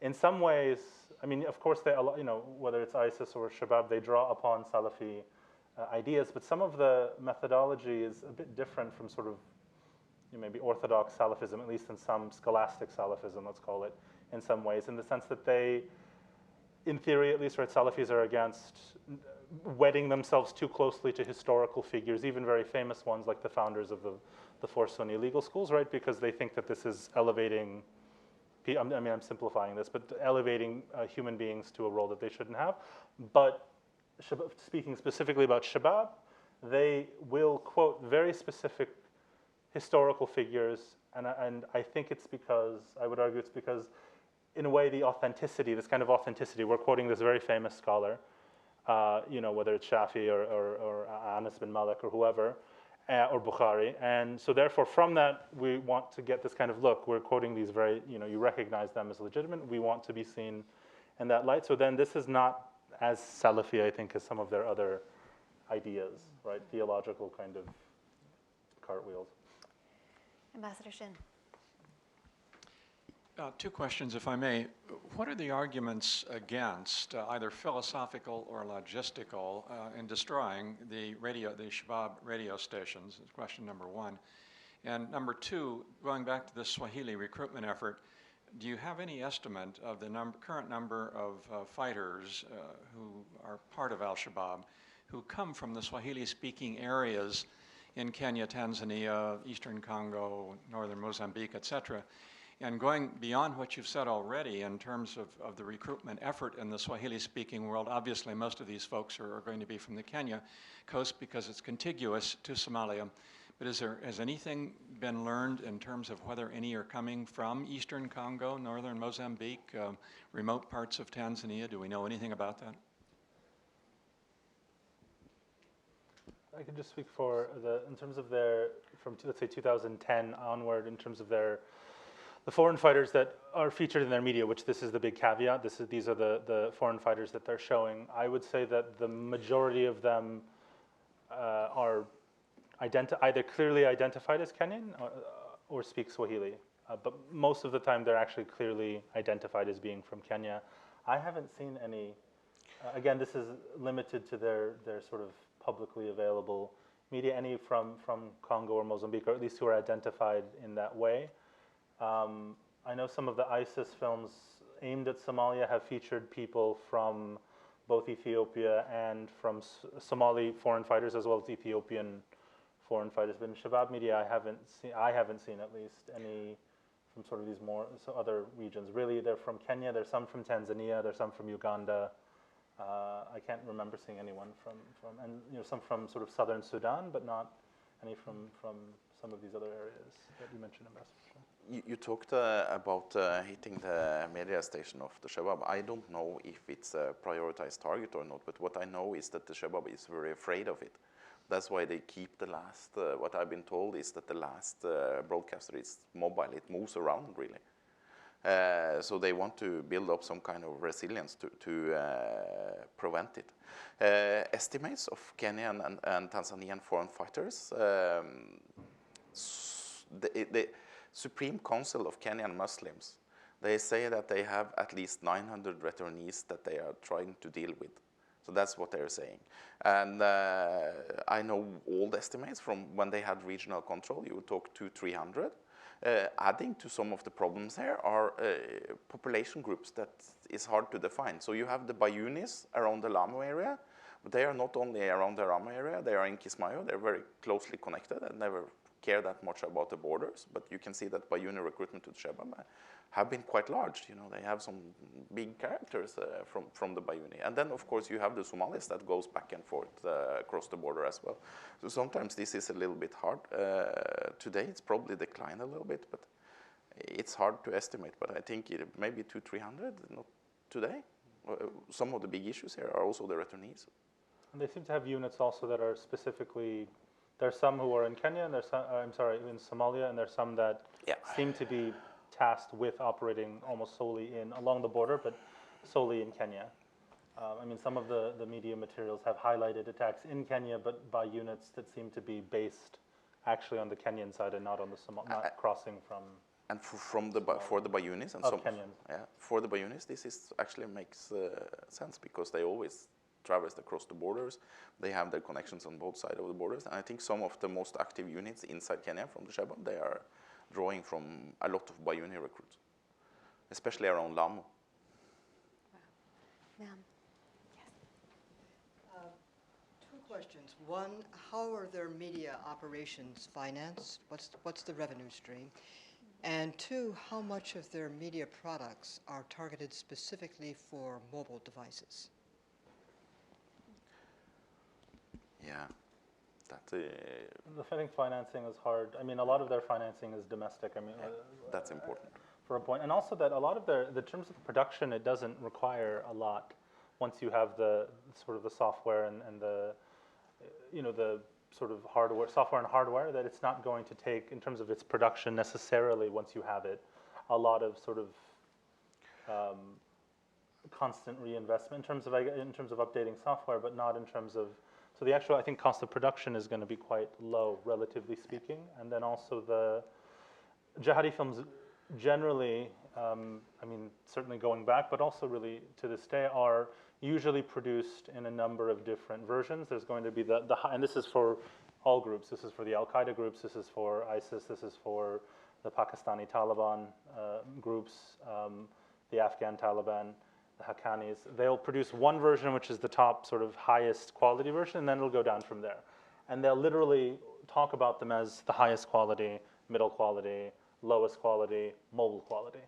in some ways, of course, whether it's ISIS or Shabaab, they draw upon Salafi ideas, but some of the methodology is a bit different from sort of maybe orthodox Salafism, at least in some scholastic Salafism, let's call it, in some ways, in the sense that in theory at least, right, Salafis are against wedding themselves too closely to historical figures, even very famous ones like the founders of the four Sunni legal schools, right, because they think that this is elevating, I mean, I'm simplifying this, but elevating human beings to a role that they shouldn't have. But speaking specifically about Shabaab, they will quote very specific historical figures, and I think it's because, I would argue it's because, in a way, the authenticity, this kind of authenticity, we're quoting this very famous scholar, you know, whether it's Shafi or Anas bin Malik or whoever, or Bukhari, and so therefore from that we want to get this kind of look, we're quoting these very, you know, you recognize them as legitimate, we want to be seen in that light, so then this is not as Salafi, I think, as some of their other ideas, right, theological kind of cartwheels. Ambassador Shin. Two questions, if I may. What are the arguments against, either philosophical or logistical, in destroying the Shabaab radio stations? Is question number one. And number two, going back to the Swahili recruitment effort, do you have any estimate of the current number of fighters who are part of Al-Shabaab who come from the Swahili-speaking areas in Kenya, Tanzania, Eastern Congo, northern Mozambique, etc.? And going beyond what you've said already in terms of the recruitment effort in the Swahili-speaking world, obviously most of these folks are going to be from the Kenya coast because it's contiguous to Somalia. But has anything been learned in terms of whether any are coming from Eastern Congo, northern Mozambique, remote parts of Tanzania? Do we know anything about that? I can just speak for in terms of their, from let's say 2010 onward, in terms of the foreign fighters that are featured in their media, which this is the big caveat, these are the foreign fighters that they're showing. I would say that the majority of them are either clearly identified as Kenyan or speak Swahili. But most of the time they're actually clearly identified as being from Kenya. I haven't seen any, again, this is limited to their sort of publicly available media, any from Congo or Mozambique, or at least who are identified in that way. I know some of the ISIS films aimed at Somalia have featured people from both Ethiopia and from Somali foreign fighters as well as Ethiopian foreign fighters. But in Shabaab media, I haven't seen at least any from sort of these other regions. Really, they're from Kenya. There's some from Tanzania. There's some from Uganda. I can't remember seeing anyone from and you know, some from sort of southern Sudan, but not any from some of these other areas that you mentioned, Ambassador. You talked about hitting the media station of the Shabaab. I don't know if it's a prioritized target or not, but what I know is that the Shabaab is very afraid of it. That's why they keep the last, what I've been told is that the last broadcaster is mobile. It moves around, really. So they want to build up some kind of resilience to prevent it. Estimates of Kenyan and Tanzanian foreign fighters, the Supreme Council of Kenyan Muslims, they say that they have at least 900 returnees that they are trying to deal with. So that's what they're saying. And I know old estimates from when they had regional control, you would talk 200-300. Adding to some of the problems here are population groups that is hard to define. So you have the Bayunis around the Lamu area, but they are not only around the Lamu area, they are in Kismayo, they're very closely connected and never care that much about the borders, but you can see that Bayuni recruitment to the Shabaab have been quite large. You know, they have some big characters from the Bayuni. And then, of course, you have the Somalis that goes back and forth across the border as well. So sometimes this is a little bit hard. Today, it's probably declined a little bit, but it's hard to estimate. But I think maybe 200-300, not today. Some of the big issues here are also the returnees. And they seem to have units also that are specifically. There's some who are in Kenya, and there's some, in Somalia, and there's some that seem to be tasked with operating almost solely along the border, but solely in Kenya. I mean, some of the media materials have highlighted attacks in Kenya, but by units that seem to be based actually on the Kenyan side and not on the not crossing from. And for the Bayunis and some Kenyans. Yeah, for the Bayunis, this is actually makes sense because they always traversed across the borders. They have their connections on both sides of the borders. And I think some of the most active units inside Kenya from the Shabaab, they are drawing from a lot of Bayuni recruits, especially around Lamu. Wow. Ma'am. Two questions. One, how are their media operations financed? What's the revenue stream? And two, how much of their media products are targeted specifically for mobile devices? Yeah, that, I think financing is hard. I mean, a lot of their financing is domestic. I mean, that's important. for a point, and also that a lot of the terms of production, it doesn't require a lot. Once you have the sort of the software and the, the sort of hardware, software and hardware, that it's not going to take, in terms of its production necessarily, once you have it, a lot of sort of constant reinvestment in terms of updating software, but not in terms of, so the actual, I think, cost of production is going to be quite low, relatively speaking. And then also the jihadi films generally, I mean, certainly going back, but also really to this day, are usually produced in a number of different versions. There's going to be and this is for all groups. This is for the Al-Qaeda groups. This is for ISIS. This is for the Pakistani Taliban groups, the Afghan Taliban, the Haqqanis. They'll produce one version, which is the top sort of highest quality version, and then it'll go down from there. And they'll literally talk about them as the highest quality, middle quality, lowest quality, mobile quality,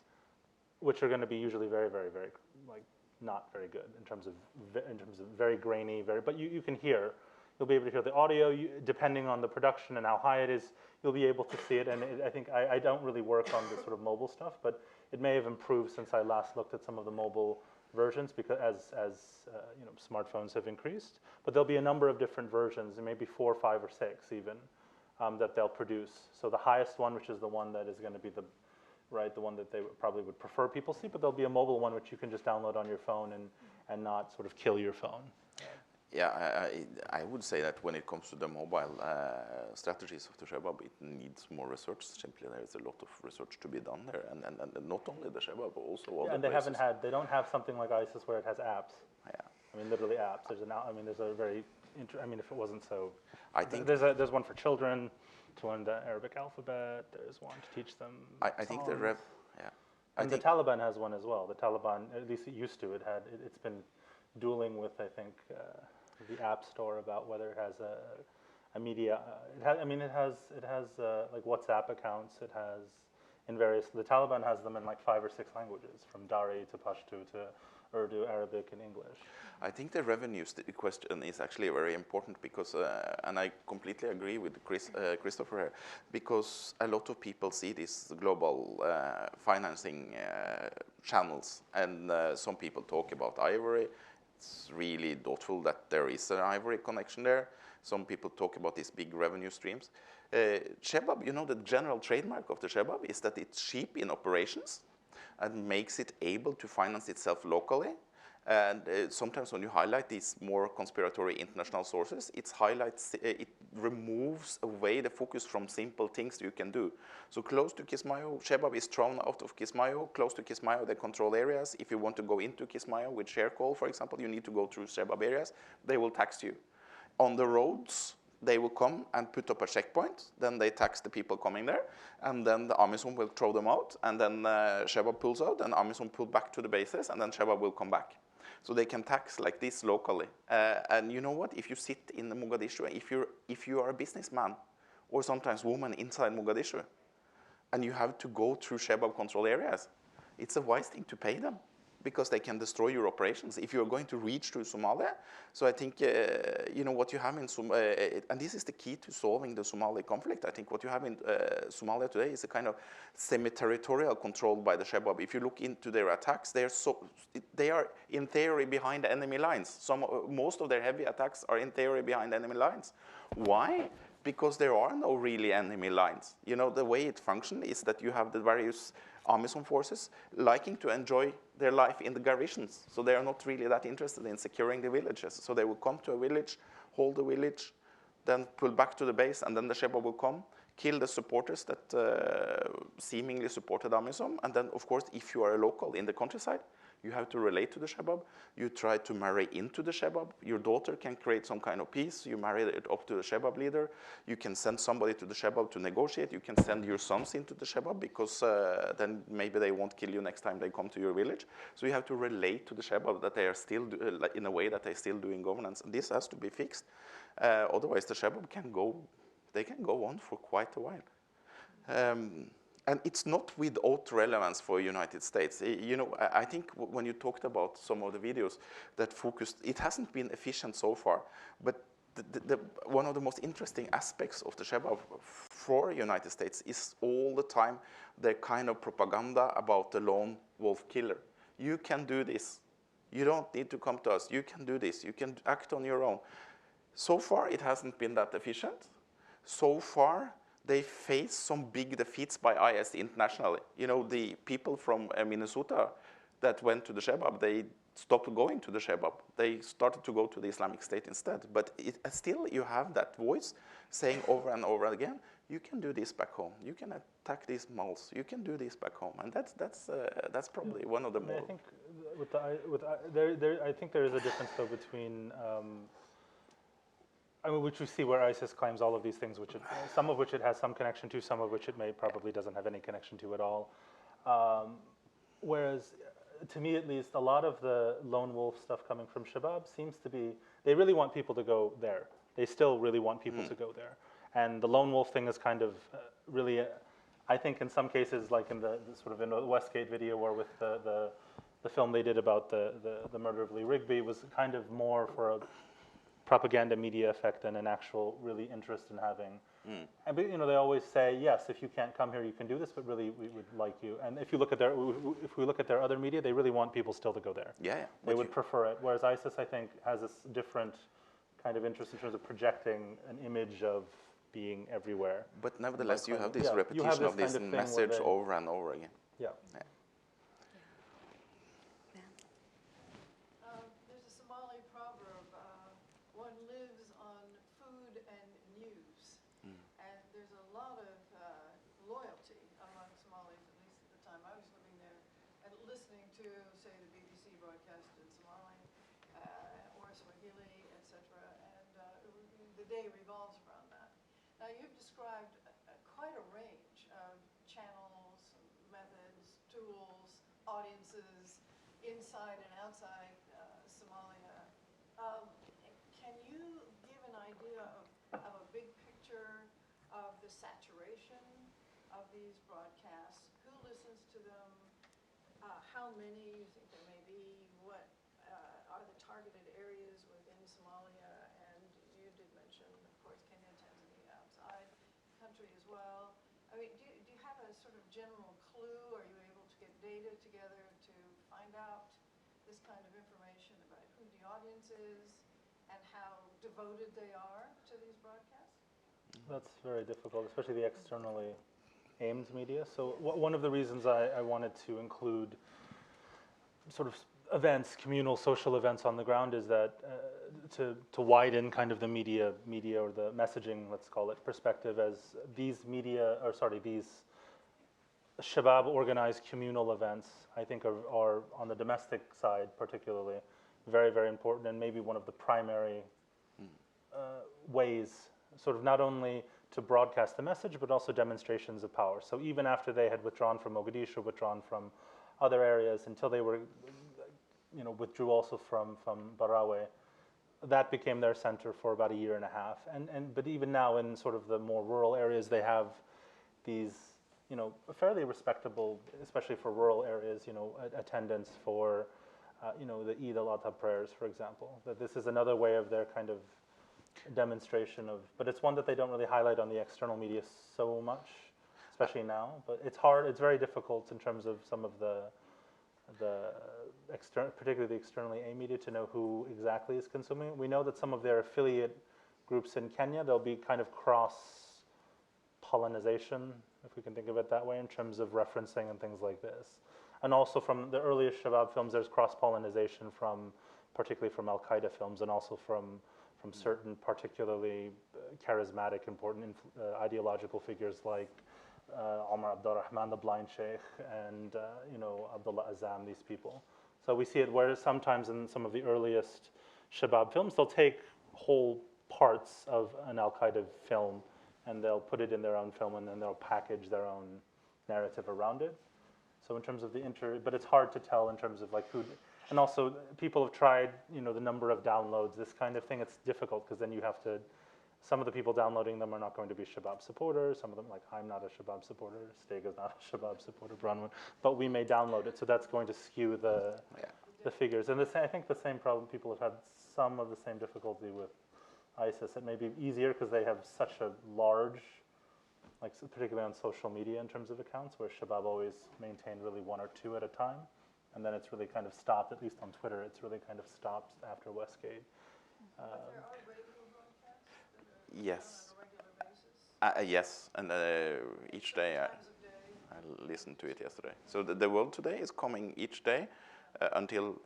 which are going to be usually very, very, very, like, not very good in terms of very grainy, but you can hear, you'll be able to hear the audio, depending on the production and how high it is, you'll be able to see it. And I think I don't really work on the sort of mobile stuff, but it may have improved since I last looked at some of the mobile versions, because as smartphones have increased. But there'll be a number of different versions, and maybe 4, 5, or 6 even, that they'll produce. So the highest one, which is the one that is going to be the one that they probably would prefer people see, but there'll be a mobile one which you can just download on your phone and not sort of kill your phone. Yeah, I would say that when it comes to the mobile strategies of the Shabaab, it needs more research. Simply, there is a lot of research to be done there, and not only the Shabaab, but also other and places. They don't have something like ISIS where it has apps. Yeah. I mean, literally apps. There's a very, if it wasn't so, I think there's one for children to learn the Arabic alphabet. There's one to teach them I think the the Taliban has one as well. The Taliban, at least it used to, it's been dueling with, I think, the App Store about whether it has a media. It has like WhatsApp accounts. It has the Taliban has them in like 5 or 6 languages, from Dari to Pashto to Urdu, Arabic, and English. I think the revenue question is actually very important because, and I completely agree with Christopher here, because a lot of people see these global financing channels, and some people talk about ivory. It's really doubtful that there is an ivory connection there. Some people talk about these big revenue streams. Shabaab, the general trademark of the Shabaab is that it's cheap in operations and makes it able to finance itself locally. And sometimes when you highlight these more conspiratory international sources, it removes away the focus from simple things you can do. So close to Kismayo, Shabaab is thrown out of Kismayo. Close to Kismayo, they control areas. If you want to go into Kismayo with share call, for example, you need to go through Shabaab areas. They will tax you. On the roads, they will come and put up a checkpoint. Then they tax the people coming there. And then the Amisom will throw them out. And then Shabaab pulls out, and Amisom pull back to the bases, and then Shabaab will come back. So they can tax like this locally. And you know what? If you sit in Mogadishu, if you are a businessman or sometimes woman inside Mogadishu, and you have to go through Shabaab control areas, it's a wise thing to pay them, because they can destroy your operations if you're going to reach through Somalia. So I think, what you have in Somalia, and this is the key to solving the Somali conflict. I think what you have in Somalia today is a kind of semi-territorial controlled by the Shabaab. If you look into their attacks, they are in theory behind enemy lines. Most of their heavy attacks are in theory behind enemy lines. Why? Because there are no really enemy lines. The way it functions is that you have the various Amisom forces liking to enjoy their life in the garrisons. So they are not really that interested in securing the villages. So they will come to a village, hold the village, then pull back to the base, and then the Shabaab will come, kill the supporters that seemingly supported AMISOM. And then, of course, if you are a local in the countryside, you have to relate to the Shabaab. You try to marry into the Shabaab. Your daughter can create some kind of peace. You marry it up to the Shabaab leader. You can send somebody to the Shabaab to negotiate. You can send your sons into the Shabaab because then maybe they won't kill you next time they come to your village. So you have to relate to the Shabaab that they are still, in a way that they're still doing governance. And this has to be fixed. Otherwise, the Shabaab can go on for quite a while. And it's not without relevance for the United States. You know, I think when you talked about some of the videos that focused, it hasn't been efficient so far, but one of the most interesting aspects of the Shabaab for the United States is all the time the kind of propaganda about the lone wolf killer. You can do this. You don't need to come to us. You can do this. You can act on your own. So far, it hasn't been that efficient. So far, they face some big defeats by IS internationally. You know, the people from Minnesota that went to the Shabaab, they stopped going to the Shabaab. They started to go to the Islamic State instead. But still, you have that voice saying over and over again, you can do this back home. You can attack these malls. You can do this back home. And that's probably one of the more... I think there is a difference, though, between... which we see where ISIS claims all of these things, some of which it has some connection to, some of which it probably doesn't have any connection to at all. Whereas, to me at least, a lot of the lone wolf stuff coming from Shabaab seems to be, they really want people to go there. They still really want people to go there. And the lone wolf thing is kind of really, I think in some cases, like in the sort of in the Westgate video or with the film they did about the murder of Lee Rigby was kind of more for a propaganda media effect than an actual really interest in having. And but, you know, they always say, yes, if you can't come here, you can do this, but really we would like you. And if you look at if we look at their other media, they really want people still to go there. Yeah. They would prefer it. Whereas ISIS, I think, has this different kind of interest in terms of projecting an image of being everywhere. But nevertheless, you have this repetition of this message over and over again. Yeah. There's a Somali proverb, one lives on food and news. And there's a lot of loyalty among Somalis, at least at the time I was living there, and listening to, say, the BBC broadcast in Somali or Swahili, etc. And the day revolves around that. Now, you've described quite a range of channels, methods, tools, audiences, inside and outside Somalia. Can you give an idea of a big picture of the saturation of these broadcasts? Who listens to them? How many you think there may be? What are the targeted areas within Somalia? And you did mention, of course, Kenya, Tanzania, outside the country as well. I mean, do you have a sort of general clue? Are you able to get data together to find out this kind of information about who the audience is and how devoted they are to these broadcasts? That's very difficult, especially the externally aimed media. So one of the reasons I wanted to include sort of events, communal social events on the ground is that to widen kind of the media or the messaging, let's call it, perspective, as these Shabaab organized communal events, I think are on the domestic side particularly very, very important, and maybe one of the primary ways, sort of not only to broadcast the message, but also demonstrations of power. So even after they had withdrawn from Mogadishu, withdrawn from other areas, until they were, withdrew also from Barawe, that became their center for about a year and a half. But even now in sort of the more rural areas, they have these, fairly respectable, especially for rural areas, attendance for, the Eid al-Adha prayers, for example. That this is another way of their kind of demonstration of, but it's one that they don't really highlight on the external media so much, especially now. But it's hard, it's very difficult in terms of some of the particularly the externally aimed media to know who exactly is consuming it. We know that some of their affiliate groups in Kenya, there'll be kind of cross-pollinization, if we can think of it that way, in terms of referencing and things like this. And also from the earliest Shabaab films, there's particularly from Al-Qaeda films, and also from certain particularly charismatic, important ideological figures like Omar Abdurrahman, the blind sheikh, and Abdullah Azam, these people. So we see it where sometimes in some of the earliest Shabaab films, they'll take whole parts of an Al-Qaeda film and they'll put it in their own film and then they'll package their own narrative around it. So in terms of but it's hard to tell in terms of like who, and also people have tried, the number of downloads, this kind of thing. It's difficult because then you have to, some of the people downloading them are not going to be Shabaab supporters. Some of them, like I'm not a Shabaab supporter, Steg is not a Shabaab supporter, Bronwyn, but we may download it. So that's going to skew the figures. And I think the same problem, people have had some of the same difficulty with ISIS. It may be easier because they have such a large, like particularly on social media in terms of accounts, where Shabaab always maintained really one or two at a time. And then it's really kind of stopped, at least on Twitter, it's really kind of stopped after Westgate. But there are radio broadcasts that are Yes. on a regular basis? Yes, and each day I listened to it yesterday. So the World Today is coming each day until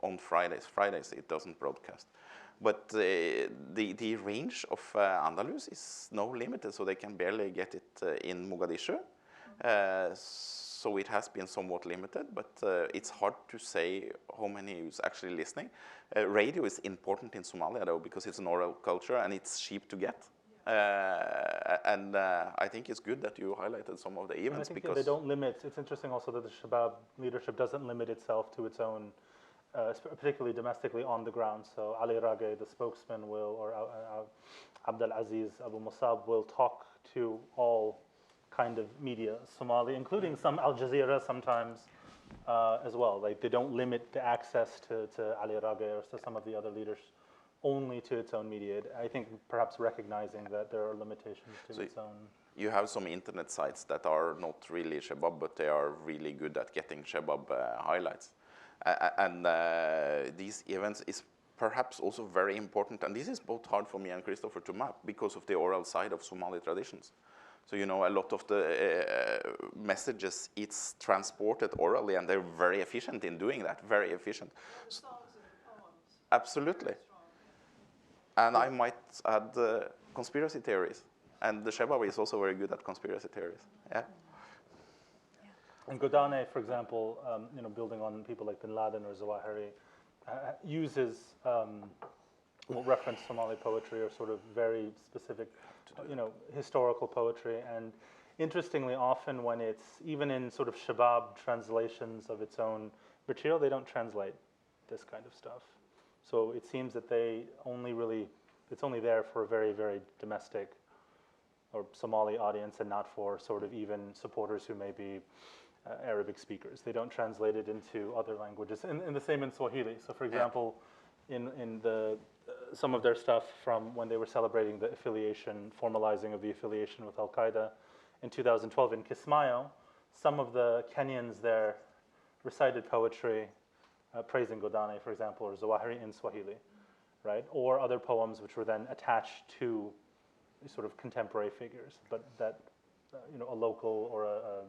on Fridays. Fridays it doesn't broadcast. But the range of Andalus is now limited, so they can barely get it in Mogadishu. So it has been somewhat limited, but it's hard to say how many is actually listening. Radio is important in Somalia, though, because it's an oral culture and it's cheap to get. And I think it's good that you highlighted some of the events, because they don't limit. It's interesting also that the Shabaab leadership doesn't limit itself to its own, particularly domestically on the ground. So Ali Rage, the spokesman, or Abdel Aziz Abu Musab will talk to all kind of media, Somali, including some Al Jazeera sometimes as well. Like they don't limit the access to Ali Rage or to some of the other leaders only to its own media. I think perhaps recognizing that there are limitations to its own. You have some internet sites that are not really Shabaab, but they are really good at getting Shabaab highlights. And these events is perhaps also very important, and this is both hard for me and Christopher to map because of the oral side of Somali traditions. So, a lot of the messages, it's transported orally, and they're very efficient in doing that, very efficient. The songs and the poems. Absolutely. And I might add conspiracy theories. And the Shabaab is also very good at conspiracy theories. Yeah. And Godane, for example, building on people like Bin Laden or Zawahiri, uses will reference Somali poetry or sort of very specific, historical poetry. And interestingly, often when it's even in sort of Shabaab translations of its own material, they don't translate this kind of stuff. So it seems that it's only there for a very, very domestic or Somali audience and not for sort of even supporters who may be Arabic speakers. They don't translate it into other languages. And the same in Swahili. So for example, in some of their stuff from when they were celebrating the affiliation, formalizing of the affiliation with Al-Qaeda in 2012 in Kismayo, some of the Kenyans there recited poetry praising Godane, for example, or Zawahiri in Swahili, right? Or other poems which were then attached to sort of contemporary figures, but that a local or a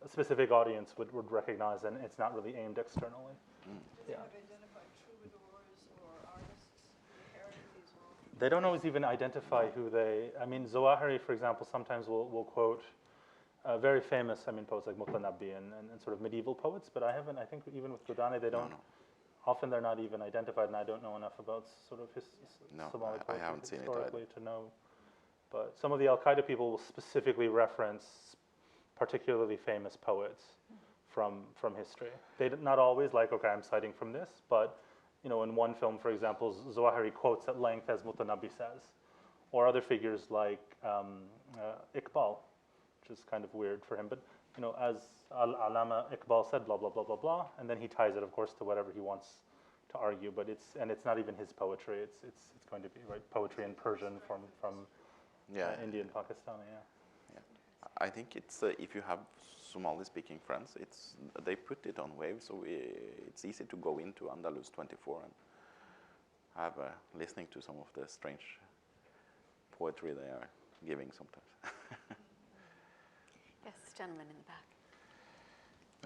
specific audience would recognize, and it's not really aimed externally. Does it identify troubadours or artists who inherited these worldviews? They don't always even identify who they. I mean, Zawahiri, for example, sometimes will quote very famous, poets like Muqtanabi and sort of medieval poets, but I think even with Godane, they don't. Often they're not even identified, and I don't know enough about sort of Somali poetry historically to know. But some of the Al-Qaeda people will specifically reference particularly famous poets from history. They not always like, okay, I'm citing from this, but in one film, for example, Zawahiri quotes at length as Muqtanabi says, or other figures like Iqbal, which is kind of weird for him, but as Al-Alama Iqbal said, blah blah blah blah blah, and then he ties it, of course, to whatever he wants to argue. But it's not even his poetry. It's going to be poetry in Persian from Indian, Pakistani. Yeah. I think it's if you have Somali-speaking friends, they put it on waves, so it's easy to go into Andalus 24 and have listening to some of the strange poetry they are giving sometimes. Yes, gentleman in the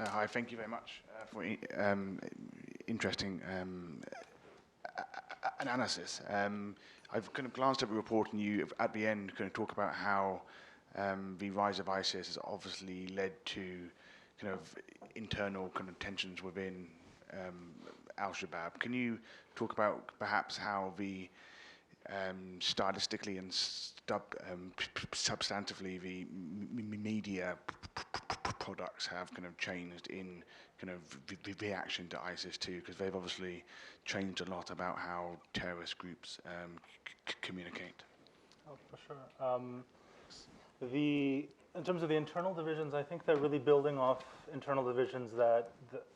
back. Hi, thank you very much for interesting analysis. I've kind of glanced at the report, and you, at the end, kind of talk about how the rise of ISIS has obviously led to kind of internal kind of tensions within Al-Shabaab. Can you talk about perhaps how the stylistically and substantively the media products have kind of changed in kind of the reaction to ISIS too, because they've obviously changed a lot about how terrorist groups communicate? Oh, for sure. In terms of the internal divisions, I think they're really building off internal divisions that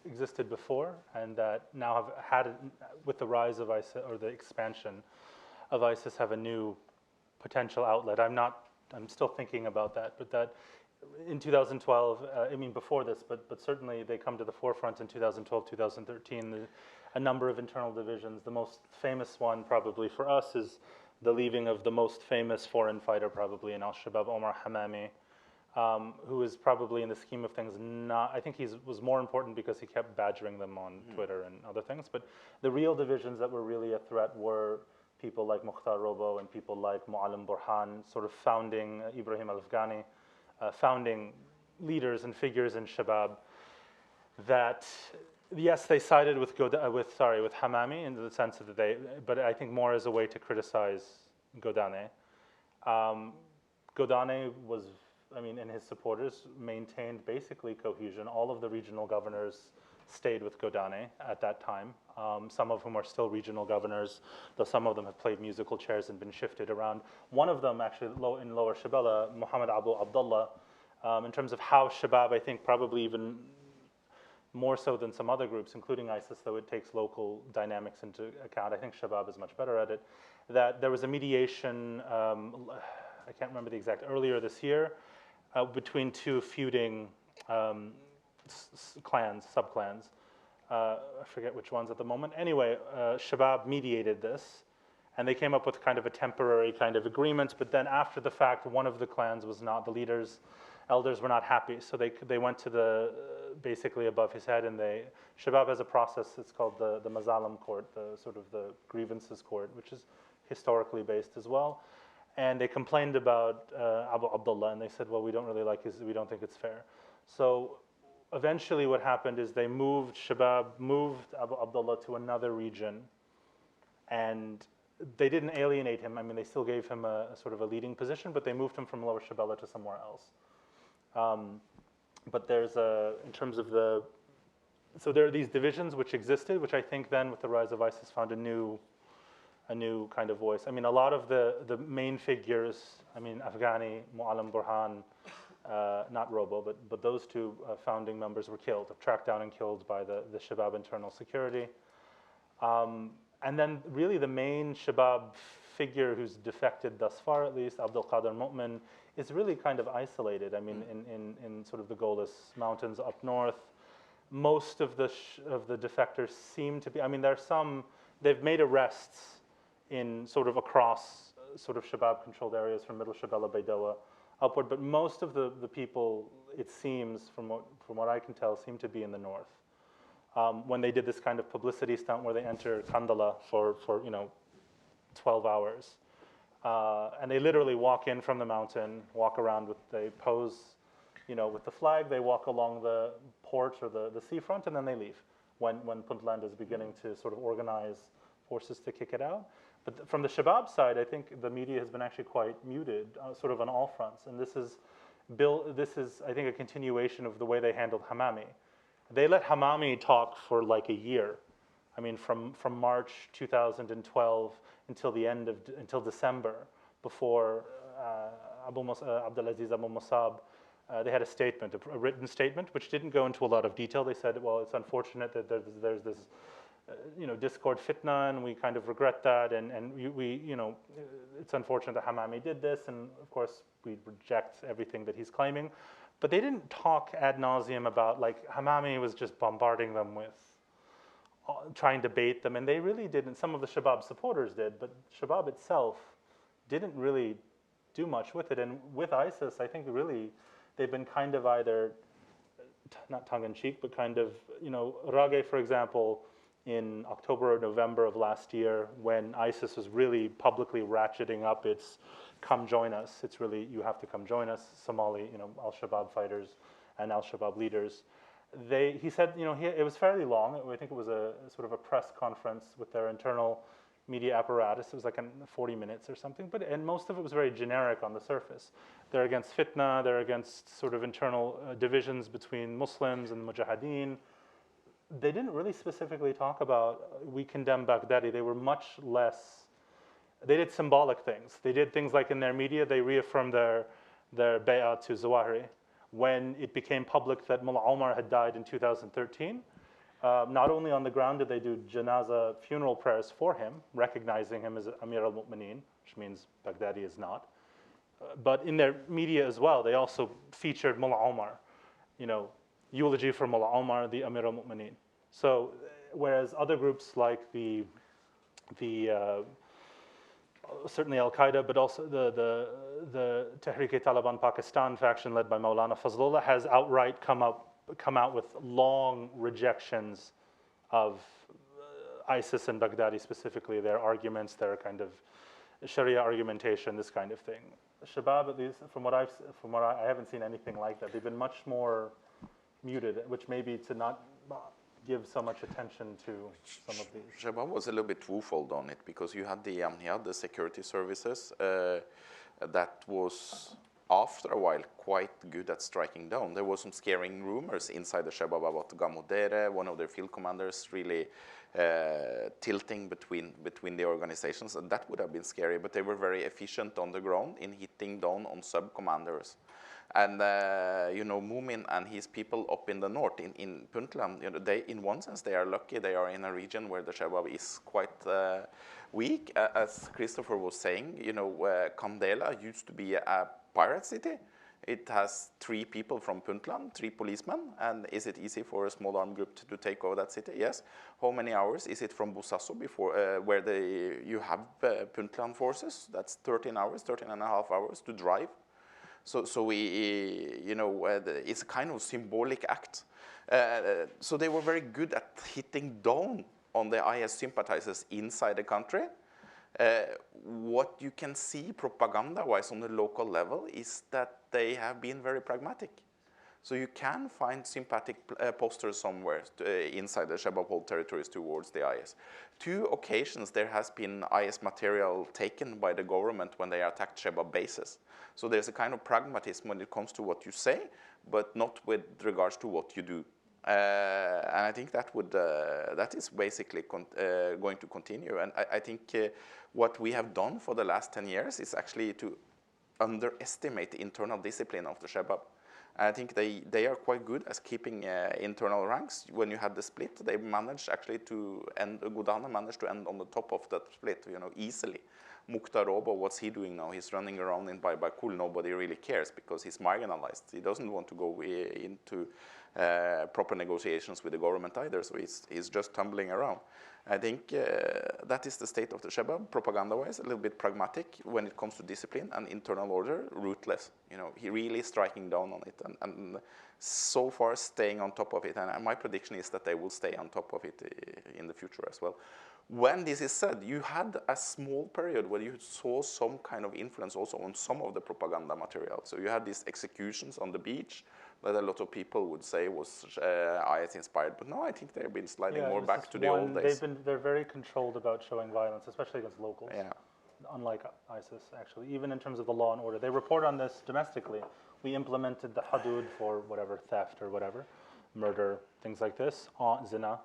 existed before and that now have had, with the rise of ISIS or the expansion of ISIS, have a new potential outlet. I'm still thinking about that, but that in 2012, I mean before this, but certainly they come to the forefront in 2012, 2013, a number of internal divisions. The most famous one probably for us is the leaving of the most famous foreign fighter probably in Al-Shabaab, Omar Hamami, who is probably in the scheme of things not, I think he was more important because he kept badgering them on Twitter and other things, but the real divisions that were really a threat were people like Mukhtar Robo and people like Mu'allim Burhan, sort of founding Ibrahim al-Afghani, founding leaders and figures in Shabaab that, yes, they sided with Hamami in the sense that but I think more as a way to criticize Godane. Godane was, and his supporters maintained basically cohesion. All of the regional governors stayed with Godane at that time. Some of whom are still regional governors, though some of them have played musical chairs and been shifted around. One of them actually in Lower Shabelle, Muhammad Abu Abdullah, in terms of how Shabaab, I think probably even more so than some other groups, including ISIS, though it takes local dynamics into account. I think Shabaab is much better at it. That there was a mediation, I can't remember the exact, earlier this year, between two feuding clans, sub-clans. I forget which ones at the moment. Anyway, Shabaab mediated this, and they came up with kind of a temporary kind of agreement, but then after the fact, one of the clans was not, the elders were not happy, so they went to the, basically above his head, and Shabaab has a process, it's called the Mazalim court, the sort of the grievances court, which is historically based as well. And they complained about Abu Abdullah, and they said, well, we don't really like we don't think it's fair. So eventually what happened is Shabaab moved Abu Abdullah to another region, and they didn't alienate him. They still gave him a sort of a leading position, but they moved him from Lower Shabelle to somewhere else. But there's in terms of so there are these divisions which existed, which I think then with the rise of ISIS found a new kind of voice. A lot of the main figures, Afghani, Mu'allim Burhan, not Robo, but those two founding members were killed, tracked down and killed by the Shabaab internal security. And then really the main Shabaab figure who's defected thus far, at least, Abdul Qadir Mu'min, is really kind of isolated. In sort of the Golis Mountains up north. Most of the defectors seem to be, there's some, they've made arrests in sort of across sort of Shabaab-controlled areas from Middle Shabelle, Baidoa, upward, but most of the people, it seems, from what I can tell, seem to be in the north. When they did this kind of publicity stunt where they enter Kandala for 12 hours, and they literally walk in from the mountain, walk around they pose, with the flag, they walk along the port or the seafront, and then they leave when Puntland is beginning to sort of organize forces to kick it out. But from the Shabaab side, I think the media has been actually quite muted, sort of on all fronts. And this is, I think, a continuation of the way they handled Hamami. They let Hamami talk for like a year. From March 2012 until December, before Abdulaziz Abu Musab, they had a statement, a written statement, which didn't go into a lot of detail. They said, well, it's unfortunate that there's this discord fitna, and we kind of regret that, and it's unfortunate that Hamami did this, and of course we reject everything that he's claiming. But they didn't talk ad nauseum about, like, Hamami was just bombarding them with, trying to bait them, and they really didn't. Some of the Shabaab supporters did, but Shabaab itself didn't really do much with it. And with ISIS, I think really they've been kind of either, not tongue-in-cheek, but kind of, Rage, for example, in October or November of last year, when ISIS was really publicly ratcheting up its "come join us." It's really, you have to come join us. Somali, Al-Shabaab fighters and Al-Shabaab leaders. He said, it was fairly long. I think it was a sort of a press conference with their internal media apparatus. It was like 40 minutes or something, and most of it was very generic on the surface. They're against fitna, they're against sort of internal divisions between Muslims and Mujahideen. They didn't really specifically talk about, we condemn Baghdadi. They were much less, they did symbolic things. They did things like in their media, they reaffirmed their bay'ah to Zawahiri. When it became public that Mullah Omar had died in 2013, not only on the ground did they do janaza funeral prayers for him, recognizing him as Amir al-Mu'mineen, which means Baghdadi is not, but in their media as well, they also featured Mullah Omar, eulogy for Mullah Omar, the Amir al-Mu'mineen. So, whereas other groups like the certainly Al-Qaeda, but also the Tehrik-e-Taliban Pakistan faction led by Maulana Fazlullah has outright come out with long rejections of ISIS and Baghdadi specifically, their arguments, their kind of Sharia argumentation, this kind of thing. Shabab, at least from what I haven't seen anything like that. They've been much more muted, which may be to not give so much attention to some of these. Shabab was a little bit twofold on it, because you had the security services that was after a while quite good at striking down. There was some scaring rumors inside the Shabab about Gamodere, one of their field commanders really tilting between the organizations, and that would have been scary, but they were very efficient on the ground in hitting down on sub-commanders. And Mumin and his people up in the north, in Puntland, they, in one sense, they are lucky. They are in a region where the Shabaab is quite weak. As Christopher was saying, Kandela used to be a pirate city. It has 3 people from Puntland, 3 policemen. And is it easy for a small armed group to take over that city? Yes. How many hours is it from Bosaso where you have Puntland forces? That's 13 hours, 13 and a half hours to drive. So it's a kind of symbolic act. So they were very good at hitting down on the IS sympathizers inside the country. What you can see propaganda-wise on the local level is that they have been very pragmatic. So you can find sympathetic posters somewhere inside the Shabab territories towards the IS. 2 occasions there has been IS material taken by the government when they attacked Shabab bases. So there's a kind of pragmatism when it comes to what you say, but not with regards to what you do. And I think that is basically going to continue. And I think what we have done for the last 10 years is actually to underestimate the internal discipline of the Shabab. I think they are quite good at keeping internal ranks. When you had the split, they managed actually to end, Godana managed to end on the top of that split, easily. Mukhtar Robo, what's he doing now? He's running around in Baykul. Nobody really cares because he's marginalized. He doesn't want to go into proper negotiations with the government either, so he's just tumbling around. I think that is the state of the Shabab, propaganda-wise, a little bit pragmatic when it comes to discipline and internal order, ruthless. He really striking down on it and so far staying on top of it. And my prediction is that they will stay on top of it in the future as well. When this is said, you had a small period where you saw some kind of influence also on some of the propaganda material. So you had these executions on the beach that a lot of people would say was IS inspired, but no, I think they've been sliding more back to the old days. They're very controlled about showing violence, especially against locals. Yeah. Unlike ISIS, actually, even in terms of the law and order. They report on this domestically. We implemented the hudud for whatever, theft or whatever, murder, things like this, on zina,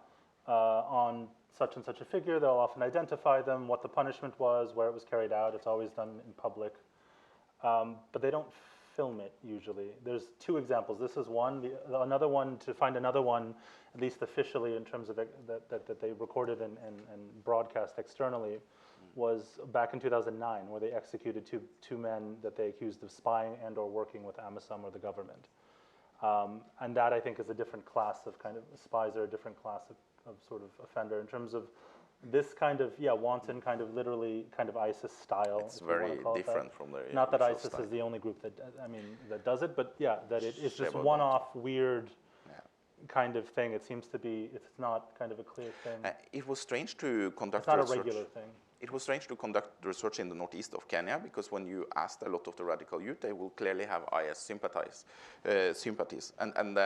on such and such a figure. They'll often identify them, what the punishment was, where it was carried out. It's always done in public. But they don't film it usually. There's 2 examples. This is one. Another one, to find another one, at least officially in terms of that they recorded and broadcast externally, was back in 2009, where they executed two men that they accused of spying and or working with AMISOM or the government. And that, I think, is a different class of kind of spies, are a different class of sort of offender in terms of this kind of, wanton kind of literally kind of ISIS style. It's very different from the Not that ISIS is the only group that does it, but that it is just one-off weird kind of thing. It seems to be, it's not kind of a clear thing. It was strange to conduct It's not a research. regular thing. It was strange to conduct research in the northeast of Kenya because when you asked a lot of the radical youth, they will clearly have IS sympathies. And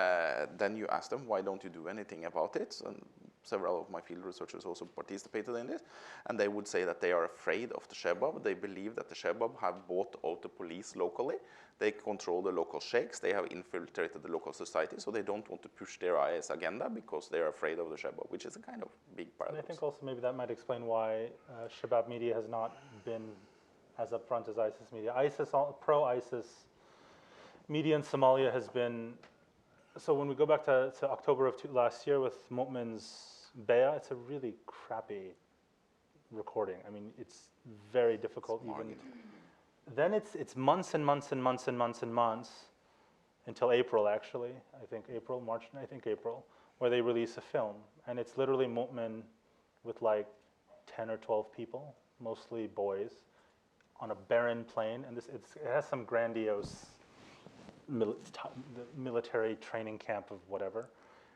then you ask them, why don't you do anything about it? And several of my field researchers also participated in this. And they would say that they are afraid of the Shabaab. They believe that the Shabaab have bought out the police locally. They control the local sheikhs. They have infiltrated the local society. So they don't want to push their IS agenda because they're afraid of the Shabaab, which is a kind of big paradox. And I think also maybe that might explain why Shabaab media has not been as upfront as ISIS media. Pro-ISIS media in Somalia has been, so when we go back to October of last year with Mu'min's Beya, it's a really crappy recording. I mean, it's very difficult even. Then it's months and months and months and months and months until April, actually. I think April, March, I think April, where they release a film. And it's literally Mu'min with like 10 or 12 people, mostly boys, on a barren plain. And it has some grandiose military training camp of whatever.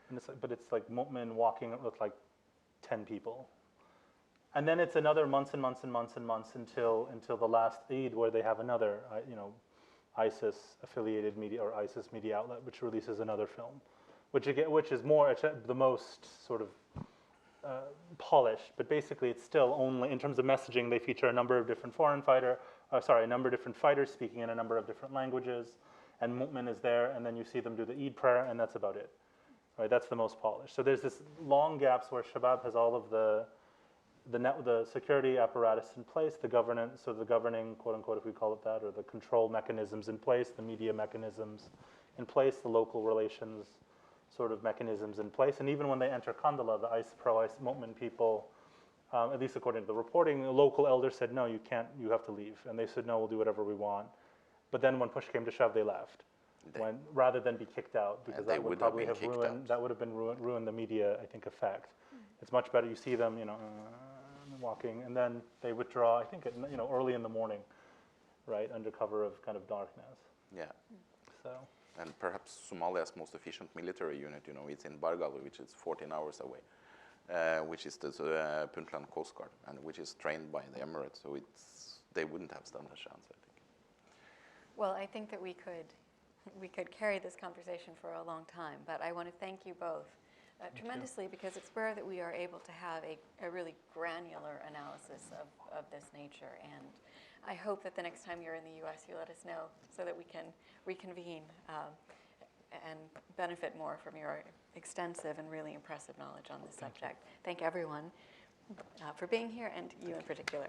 And but it's like Mu'min walking with like 10 people. And then it's another months and months and months and months until the last Eid, where they have another, ISIS-affiliated media or ISIS media outlet, which releases another film, which is more the most sort of polished. But basically, it's still only in terms of messaging. They feature a number of different a number of different fighters speaking in a number of different languages, and Mu'min is there, and then you see them do the Eid prayer, and that's about it. Right? That's the most polished. So there's this long gaps where Shabaab has all of the security apparatus in place, the governing, quote unquote, if we call it that, or the control mechanisms in place, the media mechanisms in place, the local relations sort of mechanisms in place. And even when they enter Kandala, the pro-ISIS Mu'min people, at least according to the reporting, the local elders said, no, you can't, you have to leave. And they said, no, we'll do whatever we want. But then when push came to shove, they left. Rather than be kicked out, because that would probably have ruined the media, I think, effect. It's much better. You see them, walking, and then they withdraw. I think, early in the morning, right, under cover of kind of darkness. Yeah. So. And perhaps Somalia's most efficient military unit, it's in Bargal, which is 14 hours away, which is the Puntland Coast Guard, and which is trained by the Emirates. So they wouldn't have stood a chance, I think. Well, I think that we could carry this conversation for a long time, but I want to thank you both tremendously, because it's rare that we are able to have a really granular analysis of this nature. And I hope that the next time you're in the U.S., you let us know so that we can reconvene and benefit more from your extensive and really impressive knowledge on this subject. Thank everyone for being here, and you in particular.